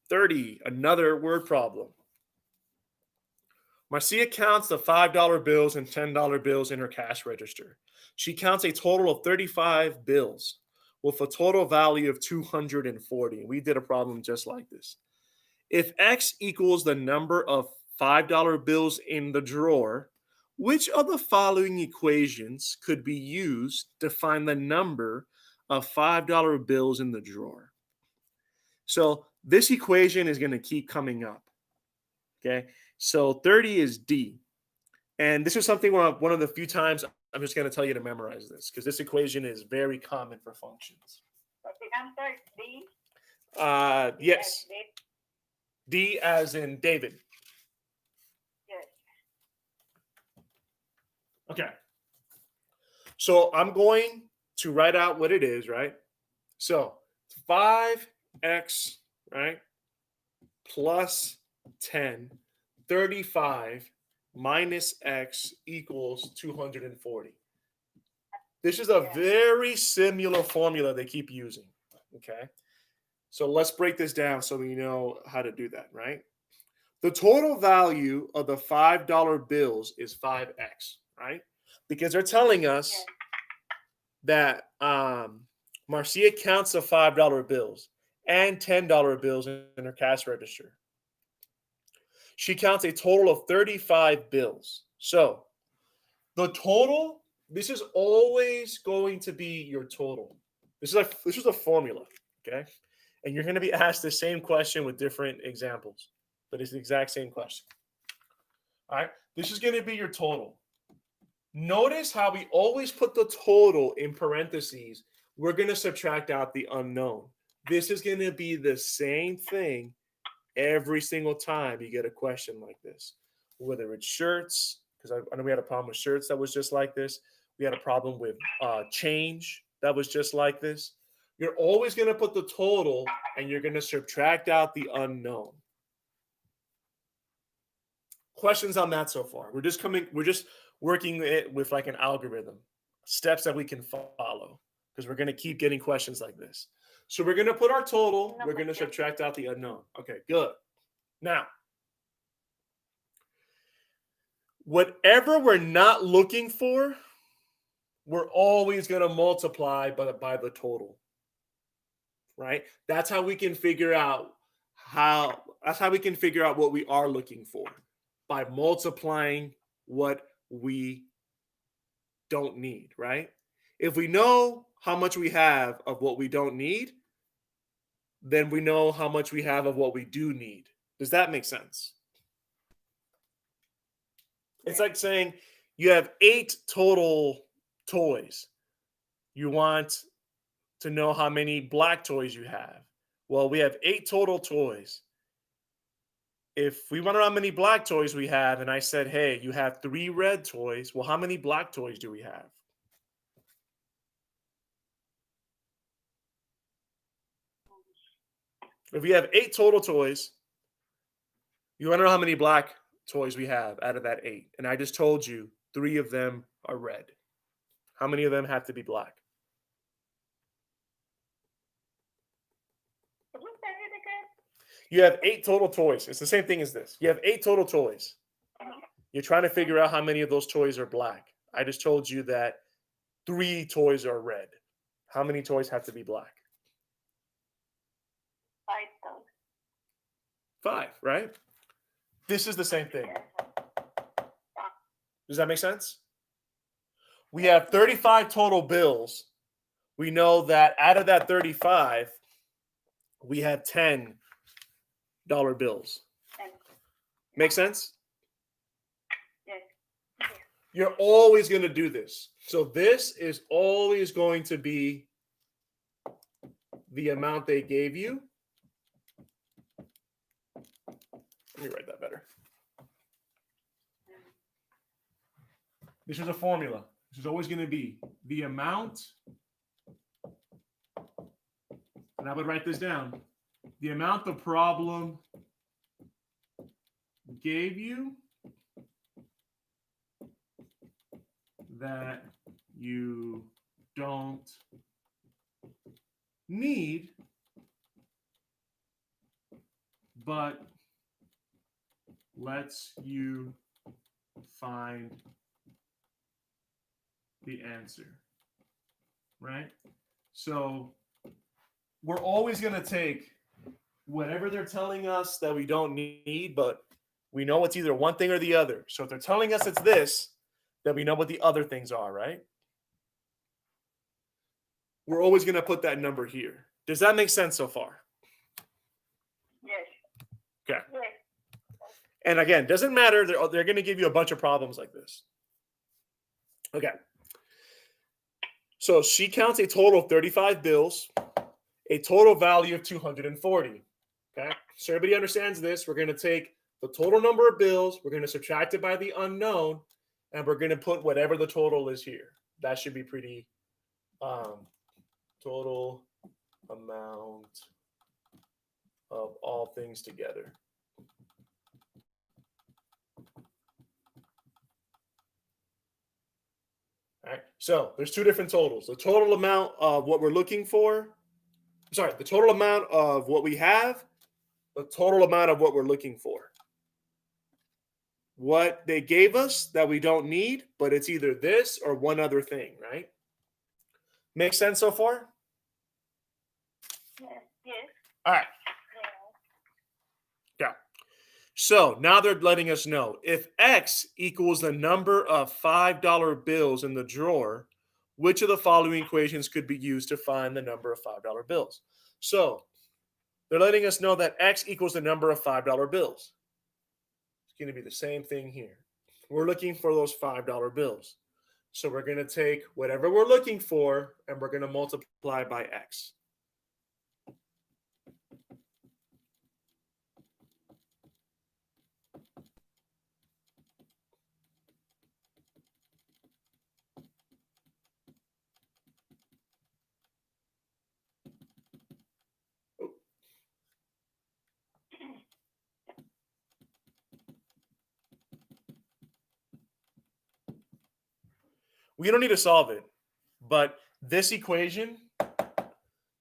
30, another word problem. Marcia counts the $5 bills and $10 bills in her cash register. She counts a total of 35 bills with a total value of 240. We did a problem just like this. If X equals the number of $5 bills in the drawer, which of the following equations could be used to find the number of $5 bills in the drawer? So this equation is going to keep coming up. Okay. So 30 is D. And this is something where one of the few times I'm just going to tell you to memorize this because this equation is very common for functions. So the answer is D. Yes. D. D as in David. Yes. Okay. So I'm going to write out what it is, right? So 5x, right, plus 10, 35 minus x equals 240. This is a very similar formula they keep using, okay? So let's break this down so we know how to do that, right? The total value of the $5 bills is 5x, right? Because they're telling us that Marcia counts the $5 bills and $10 bills in her cash register. She counts a total of 35 bills. So the total, this is always going to be your total. This is a formula, okay? And you're going to be asked the same question with different examples, but it's the exact same question. All right, this is going to be your total. Notice how we always put the total in parentheses. We're going to subtract out the unknown. This is going to be the same thing every single time you get a question like this, whether it's shirts, because I know we had a problem with shirts that was just like this. We had a problem with change that was just like this. You're always going to put the total and you're going to subtract out the unknown. Questions on that so far? We're just working it with like an algorithm, steps that we can follow, because we're going to keep getting questions like this. So we're going to put our total, we're going to subtract out the unknown. Okay, good. Now, whatever we're not looking for, we're always going to multiply by the total, right? That's how we can figure out what we are looking for, by multiplying what we don't need, right? If we know how much we have of what we don't need, then we know how much we have of what we do need. Does that make sense? It's like saying you have 8 total toys. You want to know how many black toys you have. Well, we have 8 total toys. If we want to know how many black toys we have, and I said, hey, you have 3 red toys, well, how many black toys do we have? If we have 8 total toys, you want to know how many black toys we have out of that 8. And I just told you 3 of them are red. How many of them have to be black? You have 8 total toys. It's the same thing as this. You have 8 total toys. You're trying to figure out how many of those toys are black. I just told you that 3 toys are red. How many toys have to be black? 5, right? This is the same thing. Does that make sense? We have 35 total bills. We know that out of that 35, we have $10 bills. Make sense? Yes. You're always going to do this. So this is always going to be the amount they gave you. Let me write that better. This is a formula. This is always going to be the amount, and I would write this down, the amount the problem gave you that you don't need, but lets you find the answer, right? So we're always going to take whatever they're telling us that we don't need, but we know it's either one thing or the other. So if they're telling us it's this, then we know what the other things are, right? We're always going to put that number here. Does that make sense so far? Yes. Okay. Yes. And again, doesn't matter. They're going to give you a bunch of problems like this. Okay. So she counts a total of 35 bills, a total value of 240. Okay. So everybody understands this. We're going to take the total number of bills. We're going to subtract it by the unknown, and we're going to put whatever the total is here. That should be pretty total amount of all things together. All right. So there's 2 different totals. The total amount of what we're looking for. Sorry, the total amount of what we have, the total amount of what we're looking for. What they gave us that we don't need, but it's either this or one other thing, right? Make sense so far? Yes. Yes. All right. Yeah. So now they're letting us know if X equals the number of $5 bills in the drawer, which of the following equations could be used to find the number of $5 bills? So They're letting us know that X equals the number of $5 bills. It's going to be the same thing here. We're looking for those $5 bills. So we're going to take whatever we're looking for and we're going to multiply by X. We don't need to solve it, but this equation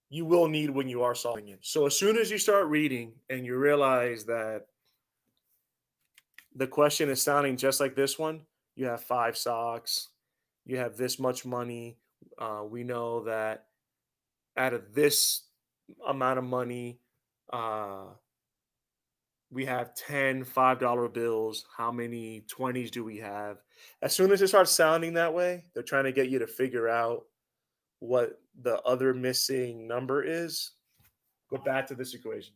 you will need when you are solving it. So as soon as you start reading and you realize that the question is sounding just like this one, you have 5 socks, you have this much money. We know that out of this amount of money, we have 10 $5 bills. How many 20s do we have? As soon as it starts sounding that way, they're trying to get you to figure out what the other missing number is. Go back to this equation.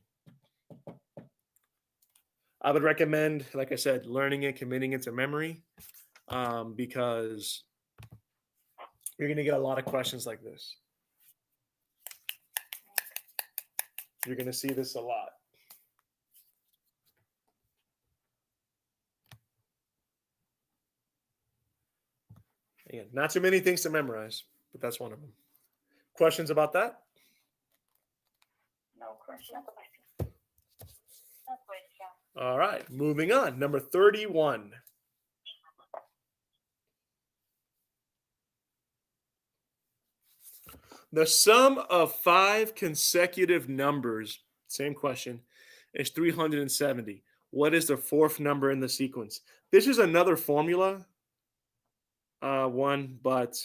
I would recommend, like I said, learning it, committing it to memory, because you're going to get a lot of questions like this. You're going to see this a lot. Again, not too many things to memorize, but that's one of them. Questions about that? No question. No question. All right, moving on. Number 31. The sum of 5 consecutive numbers, same question, is 370. What is the 4th number in the sequence? This is another formula one, but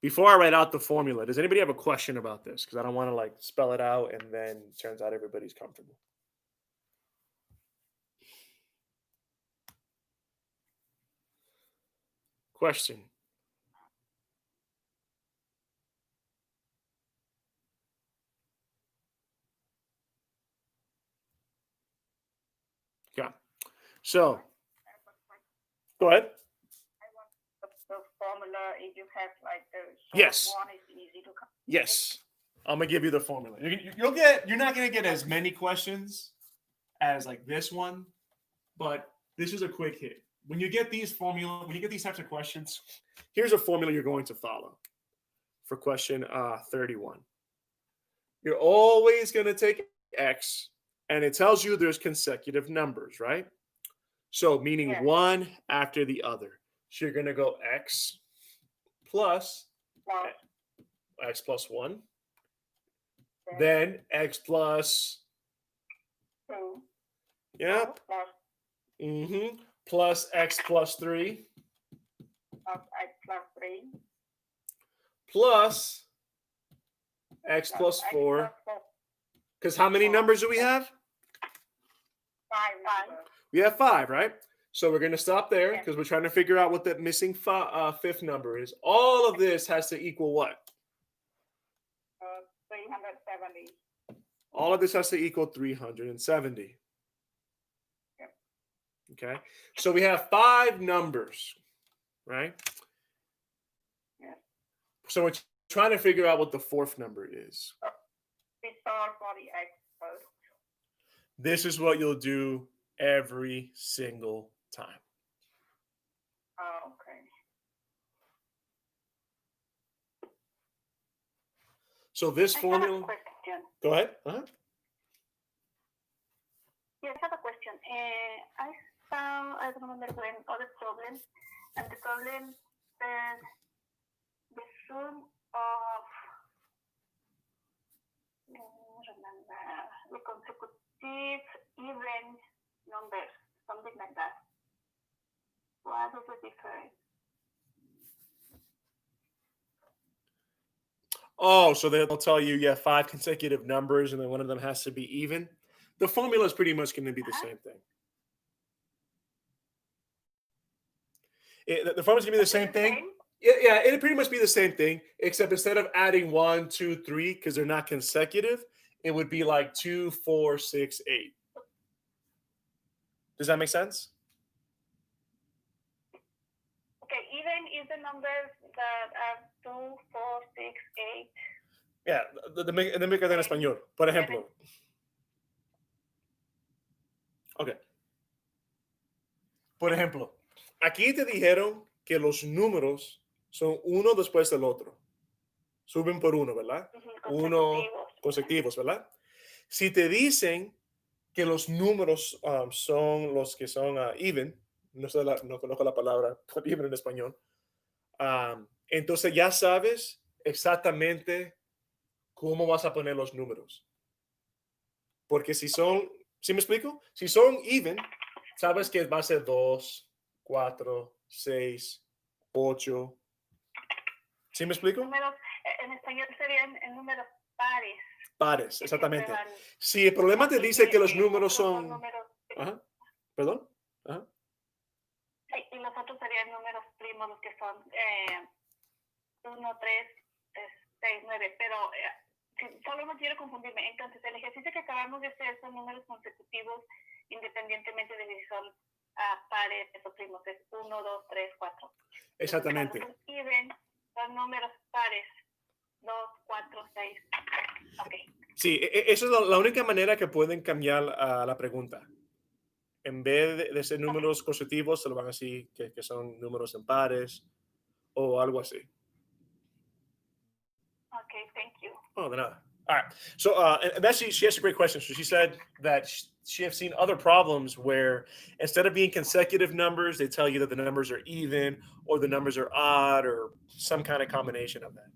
before I write out the formula, does anybody have a question about this? Because I don't want to like spell it out and then it turns out everybody's comfortable. Question. Yeah. So, go ahead. The formula, if you have like the short Yes. one, is easy to come. Yes. I'm gonna give you the formula. You're not gonna get as many questions as like this one, but this is a quick hit. When you get these types of questions, here's a formula you're going to follow for question 31. You're always going to take X, and it tells you there's consecutive numbers, right? So meaning Yes. one after the other. So you're going to go X plus Plus X plus 1, then then X plus, 2, yep, plus plus X plus 3, X plus 3, plus X plus X 4. plus 4, Because how many numbers do we have? 5 numbers. We have 5, right? So we're going to stop there Yeah. because we're trying to figure out what the missing 5th number is. All of this has to equal what? 370. All of this has to equal 370. Yep. Okay. So we have 5 numbers, right? Yeah. So we're trying to figure out what the 4th number is. We start for the X first. This is what you'll do every single time. Okay. So this I have formula, a question. go ahead. Uh-huh. Yes, I have a question. I don't remember when other problem, and the problem says the sum of remember the consecutive even numbers, something like that. What is the difference? Oh, so they'll tell you, yeah, 5 consecutive numbers, and then one of them has to be even. The formula is pretty much going to be the same thing. The formula is going to be the same thing. Yeah, it'd pretty much be the same thing, except instead of adding 1, 2, 3, because they're not consecutive, it would be like 2, 4, 6, 8. Does that make sense? Okay, even is the numbers that are 2, 4, 6, 8. Yeah, déjame quedar en español. Por ejemplo. Ok. Por ejemplo, aquí te dijeron que los números son uno después del otro. Suben por uno, ¿verdad? Uno consecutivos, ¿verdad? Si te dicen que los números son los que son even, no conozco la palabra even en español, entonces ya sabes exactamente cómo vas a poner los números. Porque si son, ¿sí me explico? Si son even, sabes que va a ser 2, 4, 6, 8. ¿Sí me explico? Números, en español serían números pares. Pares, exactamente. Si el problema te dice que los números son... Números, Ajá. ¿Perdón? Ajá. sí, y los otros serían números primos, los que son 1, 3, 6, 9. Pero solo no quiero confundirme. Entonces, el ejercicio que acabamos de hacer son números consecutivos independientemente de si son pares o primos. Es 1, 2, 3, 4. Exactamente. Cuando se escriben, son números pares. 2, 4, 6. Ok. Sí, esa es la única manera que pueden cambiar la pregunta. En vez de ser números consecutivos, se lo van a decir que son números en pares o algo así. Okay, thank you. Oh, de nada. All right. So, and actually, she asked a great question. So she said that she has seen other problems where instead of being consecutive numbers, they tell you that the numbers are even or the numbers are odd or some kind of combination of that.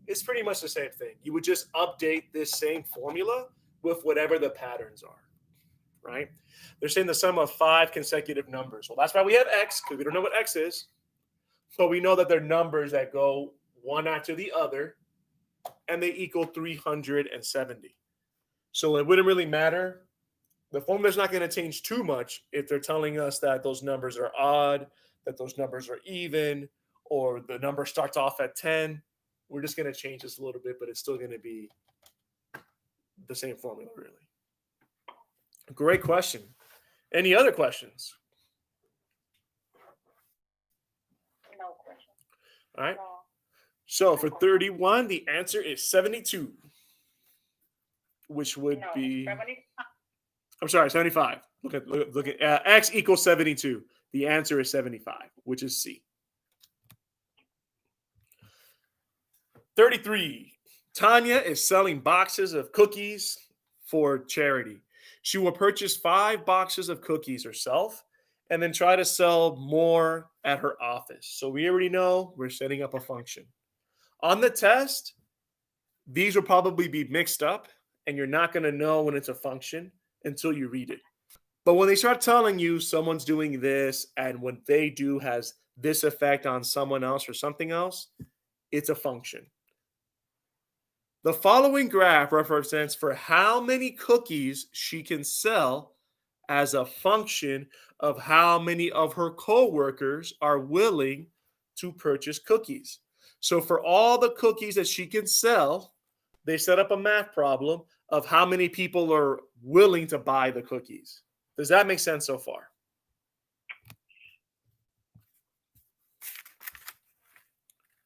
It's pretty much the same thing. You would just update this same formula with whatever the patterns are, right? They're saying the sum of 5 consecutive numbers. Well, that's why we have X, because we don't know what X is. So we know that they're numbers that go one after the other, and they equal 370. So it wouldn't really matter. The formula is not going to change too much if they're telling us that those numbers are odd, that those numbers are even, or the number starts off at 10. We're just going to change this a little bit, but it's still going to be the same formula, really. Great question. Any other questions? No question. All right. No. So for 31, the answer is 72, which would No, be, 70. I'm sorry, 75. Look at X equals 72. The answer is 75, which is C. 33. Tanya is selling boxes of cookies for charity. She will purchase 5 boxes of cookies herself and then try to sell more at her office. So we already know we're setting up a function. On the test, these will probably be mixed up, and you're not going to know when it's a function until you read it. But when they start telling you someone's doing this and what they do has this effect on someone else or something else, it's a function. The following graph represents for how many cookies she can sell as a function of how many of her coworkers are willing to purchase cookies. So for all the cookies that she can sell, they set up a math problem of how many people are willing to buy the cookies. Does that make sense so far?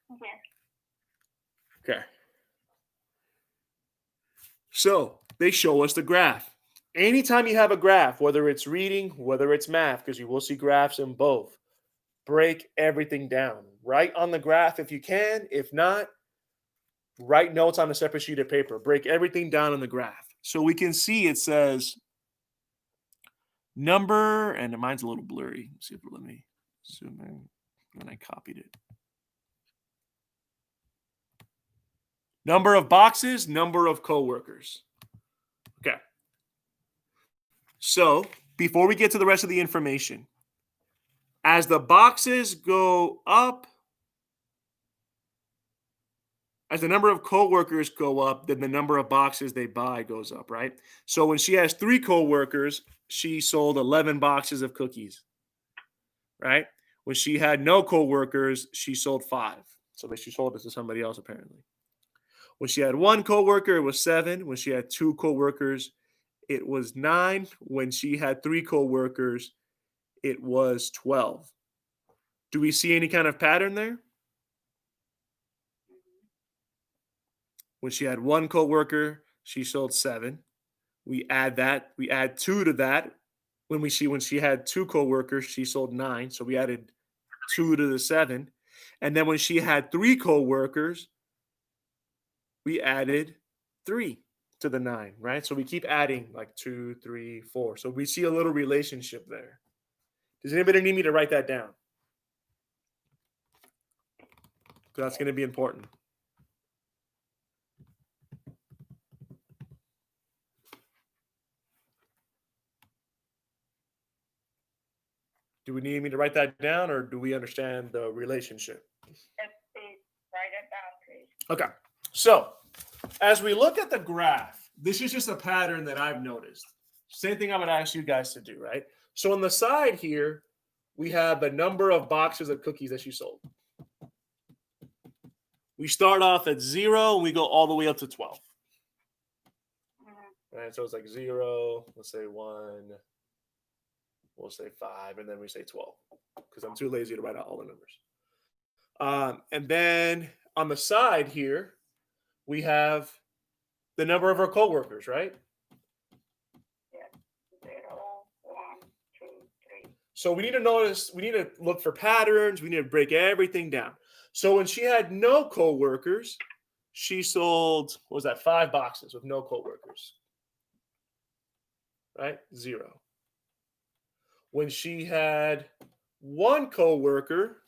Yes. Okay. So they show us the graph. Anytime you have a graph, whether it's reading, whether it's math, because you will see graphs in both, break everything down. Write on the graph if you can. If not, write notes on a separate sheet of paper. Break everything down on the graph. So we can see it says number, and mine's a little blurry. Let's see if it'll let me zoom in. And I copied it. Number of boxes, number of coworkers. Okay. So before we get to the rest of the information, as the boxes go up, as the number of coworkers go up, then the number of boxes they buy goes up, right? So when she has 3 coworkers, she sold 11 boxes of cookies, right? When she had no coworkers, she sold 5. So she sold it to somebody else apparently. When she had 1 coworker, it was 7. When she had 2 coworkers, it was 9. When she had 3 coworkers, it was 12. Do we see any kind of pattern there? When she had 1 coworker, she sold 7. We add 2 to that. When she had 2 coworkers, she sold 9. So we added 2 to the 7. And then when she had 3 coworkers, we added 3 to the 9, right? So we keep adding like 2, 3, 4. So we see a little relationship there. Does anybody need me to write that down? That's going to be important. Do we need me to write that down, or do we understand the relationship? Yes, please write it down, please. Okay. So as we look at the graph, this is just a pattern that I've noticed. Same thing I would ask you guys to do, right? So on the side here, we have the number of boxes of cookies that you sold. We start off at 0 and we go all the way up to 12. Right? So it's like 0, let's say 1, we'll say 5, and then we say 12 because I'm too lazy to write out all the numbers. And then on the side here, we have the number of our coworkers, right? Yes. 0, 1, 2, 3. So we need to look for patterns. We need to break everything down. So when she had no coworkers, she sold, what was that, 5 boxes with no coworkers, right? 0. When she had 1 coworker,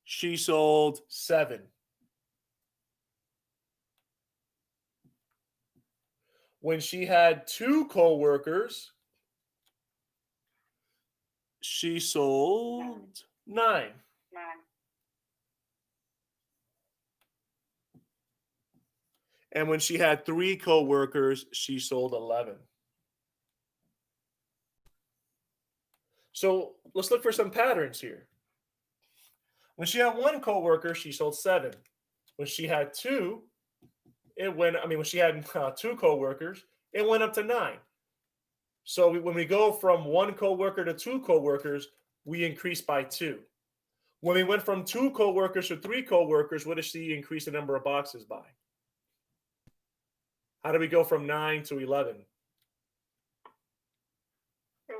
she sold 7. When she had 2 coworkers, she sold 9. 9. And when she had 3 coworkers, she sold 11. So let's look for some patterns here. When she had 1 coworker, she sold 7. When she had 2, when she had 2 coworkers, it went up to 9. So when we go from 1 coworker to 2 coworkers, we increase by 2. When we went from 2 coworkers to 3 coworkers, what does she increase the number of boxes by? How do we go from 9 to 11? 2.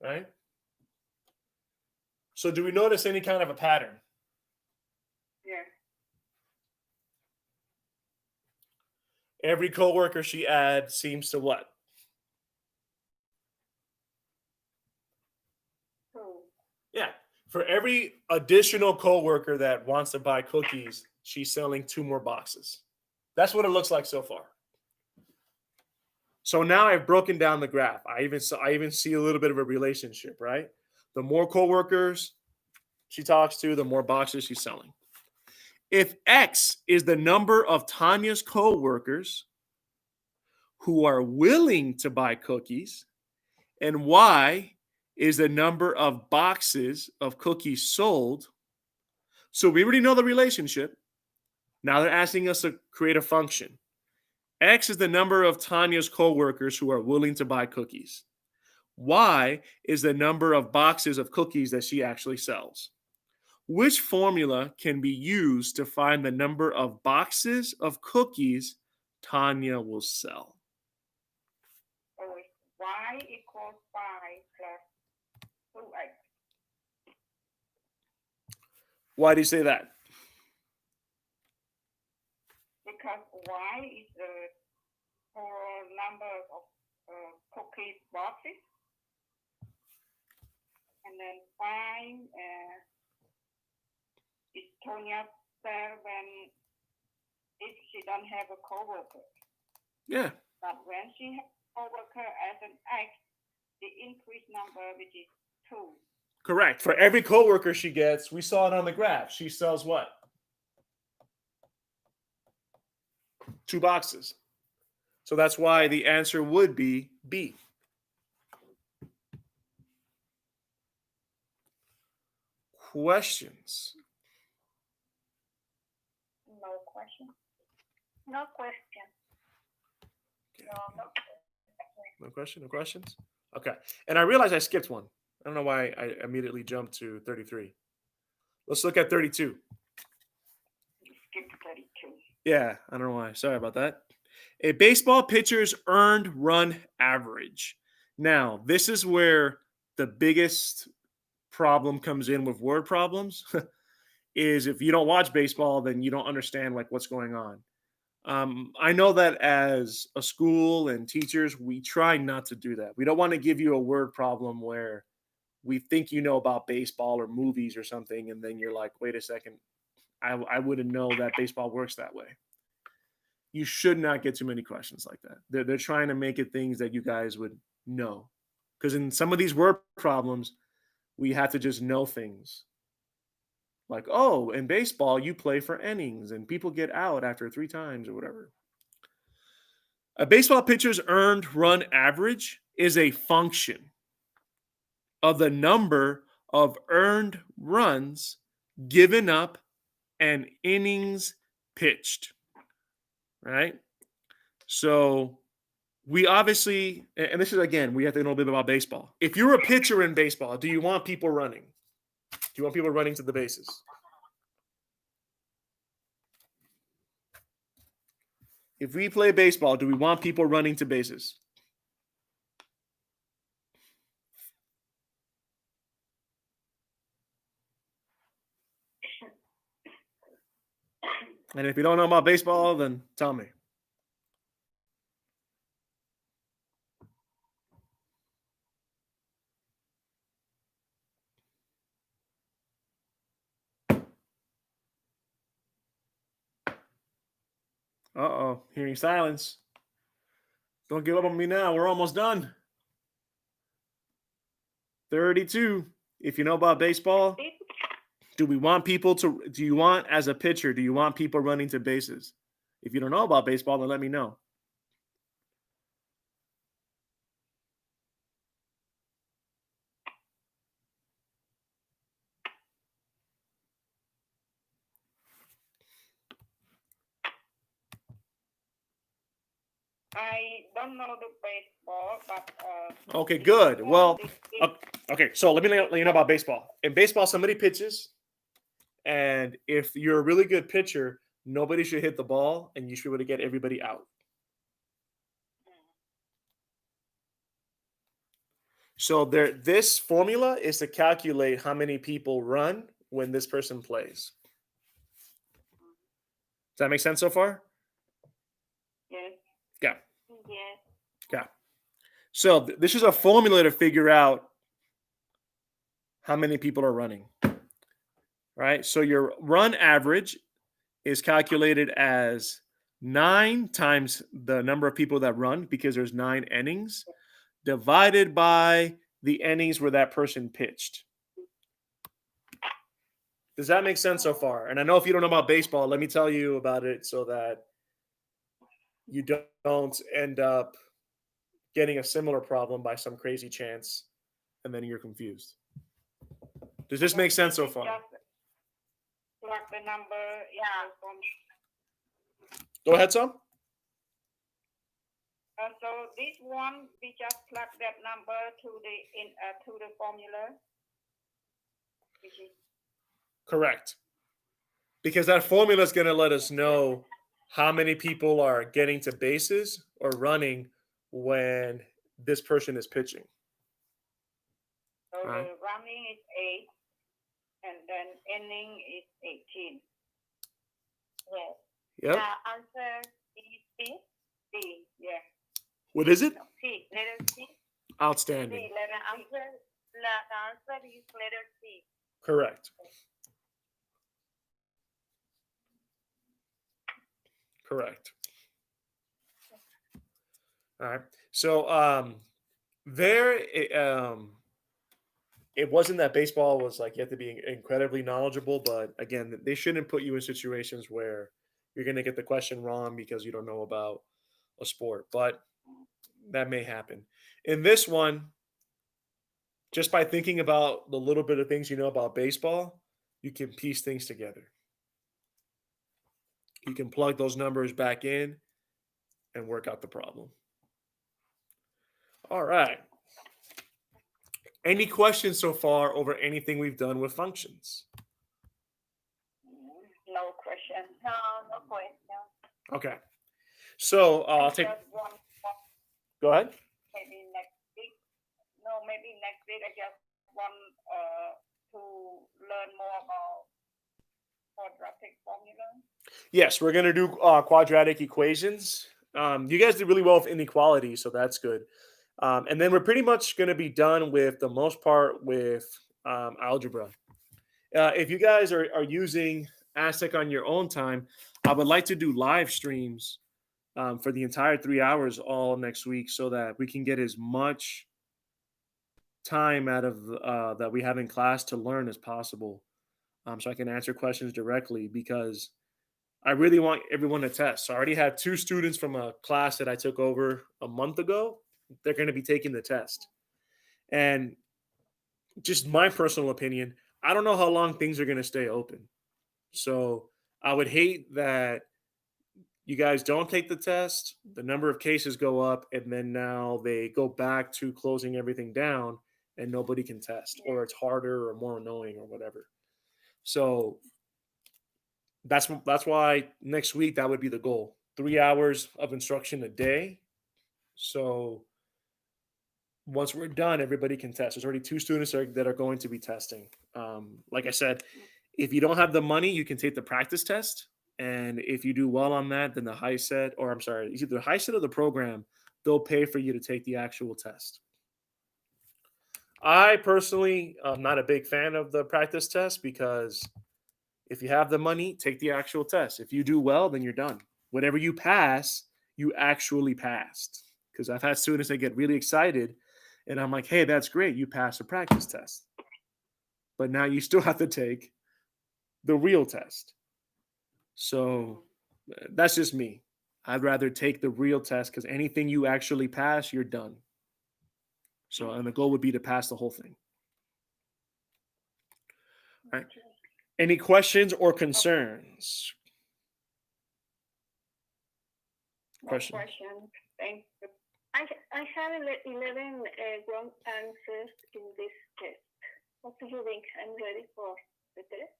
Right? So do we notice any kind of a pattern? Yes. Every coworker she adds seems to what? 2. Yeah. For every additional coworker that wants to buy cookies, she's selling 2 more boxes. That's what it looks like so far. So now I've broken down the graph. I even see a little bit of a relationship, right? The more coworkers she talks to, the more boxes she's selling. If X is the number of Tanya's coworkers who are willing to buy cookies, and Y is the number of boxes of cookies sold. So we already know the relationship. Now they're asking us to create a function. X is the number of Tanya's coworkers who are willing to buy cookies. Y is the number of boxes of cookies that she actually sells. Which formula can be used to find the number of boxes of cookies Tanya will sell? So it's Y equals 5 plus 2X. Why do you say that? Because Y is the total number of cookies boxes. And then 5 is Tonya when if she don't have a coworker. Yeah, But when she has a coworker as an X, the increased number, which is 2. correct. For every coworker she gets, we saw it on the graph. She sells what? 2 boxes. So that's why the answer would be B. questions? No question. No question. No. No question? No questions? Okay. And I realized I skipped one. I don't know why I immediately jumped to 33. Let's look at 32. Skip 32. Yeah, I don't know why. Sorry about that. A baseball pitcher's earned run average. Now, this is where the biggest problem comes in with word problems is if you don't watch baseball, then you don't understand like what's going on. I know that as a school and teachers, we try not to do that. We don't want to give you a word problem where we think you know about baseball or movies or something, and then you're like, wait a second, I wouldn't know that baseball works that way. You should not get too many questions like that. They're trying to make it things that you guys would know. Because in some of these word problems, we have to just know things. Like, oh, in baseball, you play for innings and people get out after 3 times or whatever. A baseball pitcher's earned run average is a function of the number of earned runs given up and innings pitched. Right? So we obviously, and this is again, we have to know a bit about baseball. If you're a pitcher in baseball, do you want people running? Do you want people running to the bases? If we play baseball, do we want people running to bases? And if you don't know about baseball, then tell me. Uh-oh, hearing silence. Don't give up on me now. We're almost done. 32. If you know about baseball, do you want as a pitcher, do you want people running to bases? If you don't know about baseball, then let me know. I don't know the baseball, but Okay, good. Well, okay, so let me let you know about baseball. In baseball, somebody pitches, and if you're a really good pitcher, nobody should hit the ball, and you should be able to get everybody out. So this formula is to calculate how many people run when this person plays. Does that make sense so far? yes. Yeah. Yes. Yeah. So this is a formula to figure out how many people are running. Right? So your run average is calculated as 9 times the number of people that run, because there's 9 innings, divided by the innings where that person pitched. Does that make sense so far? And I know if you don't know about baseball, let me tell you about it so that you don't end up getting a similar problem by some crazy chance and then you're confused. Does this make sense so far? Just plug the number in the form. Go ahead, Sam. So this one, we just plug that number to the formula. Which is Correct. Because that formula is going to let us know how many people are getting to bases or running when this person is pitching. so Right. the running is 8, and then inning is 18. Yes. Yep. The answer is C. C, yeah. What is it? C. Letter C. Outstanding. C, letter The C. answer is letter C. Correct. Correct. All right. So it wasn't that baseball was like you have to be incredibly knowledgeable, but again, they shouldn't put you in situations where you're going to get the question wrong because you don't know about a sport, but that may happen. In this one, Just by thinking about the little bit of things you know about baseball, you can piece things together. You can plug those numbers back in and work out the problem. All right. Any questions so far over anything we've done with functions? No question. No, no question. Okay. So I'll take. Just one, Go ahead. maybe next week. No, maybe next week I just want to learn more about quadratic formula. Yes, we're gonna do quadratic equations. You guys did really well with inequality, so that's good. And then we're pretty much gonna be done with the most part with algebra. If you guys are using Aztec on your own time, I would like to do live streams for the entire 3 hours all next week, so that we can get as much time out of that we have in class to learn as possible. So I can answer questions directly, because I really want everyone to test. So I already have 2 students from a class that I took over a month ago. They're going to be taking the test. And just my personal opinion, I don't know how long things are going to stay open. So I would hate that you guys don't take the test, the number of cases go up, and then now they go back to closing everything down and nobody can test, or it's harder or more annoying or whatever. So that's why next week that would be the goal. 3 hours of instruction a day. So once we're done, everybody can test. There's already 2 students that are going to be testing. Like I said, if you don't have the money, you can take the practice test. And if you do well on that, then the high set, or I'm sorry, either the high set or the program, they'll pay for you to take the actual test. I personally am not a big fan of the practice test, because if you have the money, take the actual test. If you do well, then you're done. Whatever you pass, you actually passed. Because I've had students that get really excited, and I'm like, hey, that's great. You passed a practice test. But now you still have to take the real test. So that's just me. I'd rather take the real test, because anything you actually pass, you're done. So, and the goal would be to pass the whole thing. All right. Any questions or concerns? Question. Thank you. I have 11 wrong answers in this test. What do you think? I'm ready for the test.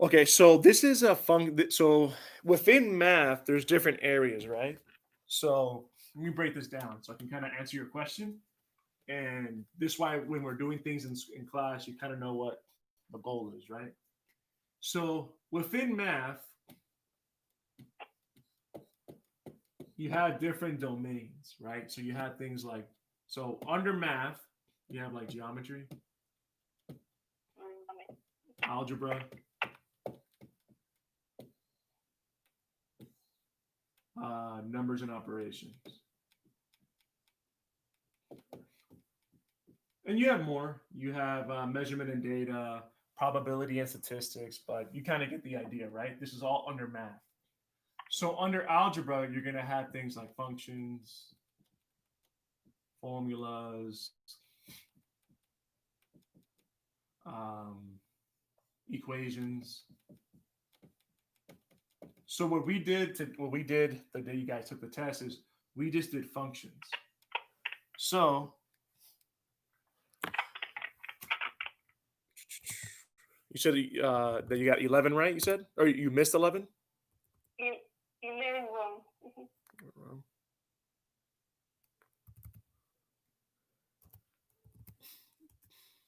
Okay, so this is a so within math, there's different areas, right? So let me break this down so I can kind of answer your question. And this is why when we're doing things in class, you kind of know what the goal is, right? So within math, you have different domains, right? So you have things like, so under math, you have like geometry, algebra, numbers and operations. And you have more. You have measurement and data, probability and statistics, but you kind of get the idea, right? This is all under math. So under algebra, you're going to have things like functions, formulas, equations. So what we did the day you guys took the test is we just did functions. So you said that you got 11 right, you said? Or you missed 11? 11 wrong.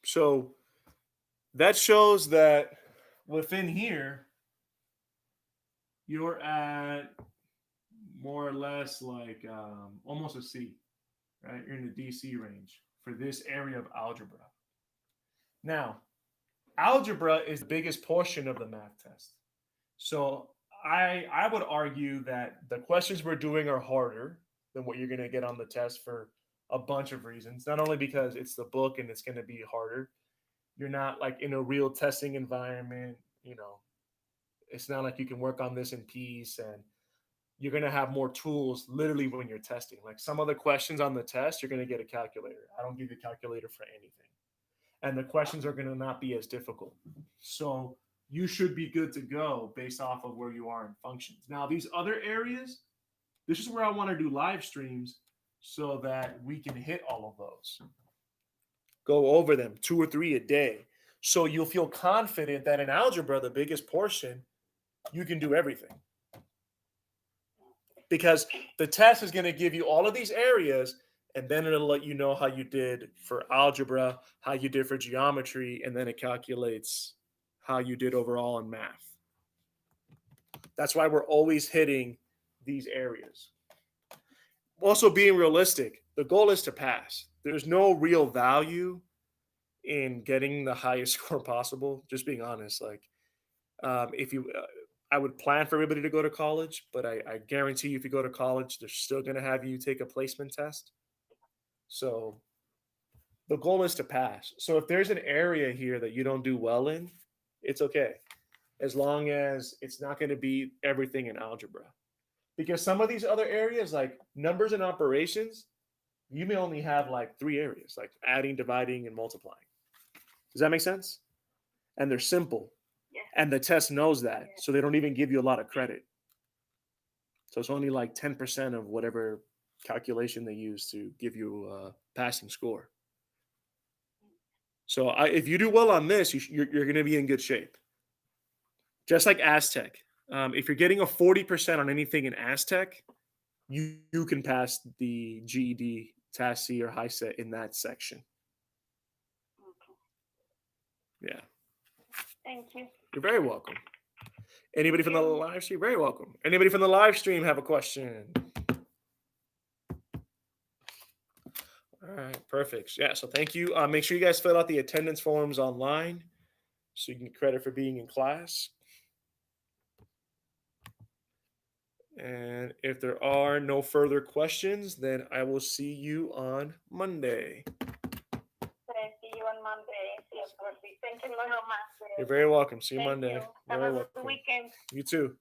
So that shows that within here, you're at more or less like almost a C, right? You're in the DC range for this area of algebra. Now, algebra is the biggest portion of the math test. So I would argue that the questions we're doing are harder than what you're going to get on the test for a bunch of reasons. Not only because it's the book and it's going to be harder. You're not like in a real testing environment, you know. It's not like you can work on this in peace, and you're going to have more tools literally when you're testing. Like some of the questions on the test, you're going to get a calculator. I don't give you a calculator for anything. And the questions are going to not be as difficult. So you should be good to go based off of where you are in functions. Now, these other areas, this is where I want to do live streams so that we can hit all of those. Go over them 2 or 3 a day. So you'll feel confident that in algebra, the biggest portion, you can do everything. Because the test is going to give you all of these areas, and then it'll let you know how you did for algebra, how you did for geometry, and then it calculates how you did overall in math. That's why we're always hitting these areas. Also being realistic, the goal is to pass. There's no real value in getting the highest score possible. Just being honest, like if you, I would plan for everybody to go to college, but I guarantee you, if you go to college, they're still going to have you take a placement test. So the goal is to pass. So if there's an area here that you don't do well in, it's okay, as long as it's not going to be everything in algebra. Because some of these other areas, like numbers and operations, you may only have like 3 areas, like adding, dividing, and multiplying. Does that make sense? And they're simple. Yes. And the test knows that. So they don't even give you a lot of credit. So it's only like 10% of whatever calculation they use to give you a passing score. So if you do well on this, you're going to be in good shape. Just like Aztec. If you're getting a 40% on anything in Aztec, you can pass the GED, TASC, or HiSET in that section. Okay. Yeah. Thank you. You're very welcome. Anybody from the live stream? Very welcome. Anybody from the live stream have a question? All right, perfect. Yeah, so thank you. Make sure you guys fill out the attendance forms online so you can get credit for being in class. And if there are no further questions, then I will see you on Monday. See you on Monday. Yes, Thank you very much. You're very welcome. See you Thank Monday. you. Have Very a good welcome. weekend. You too.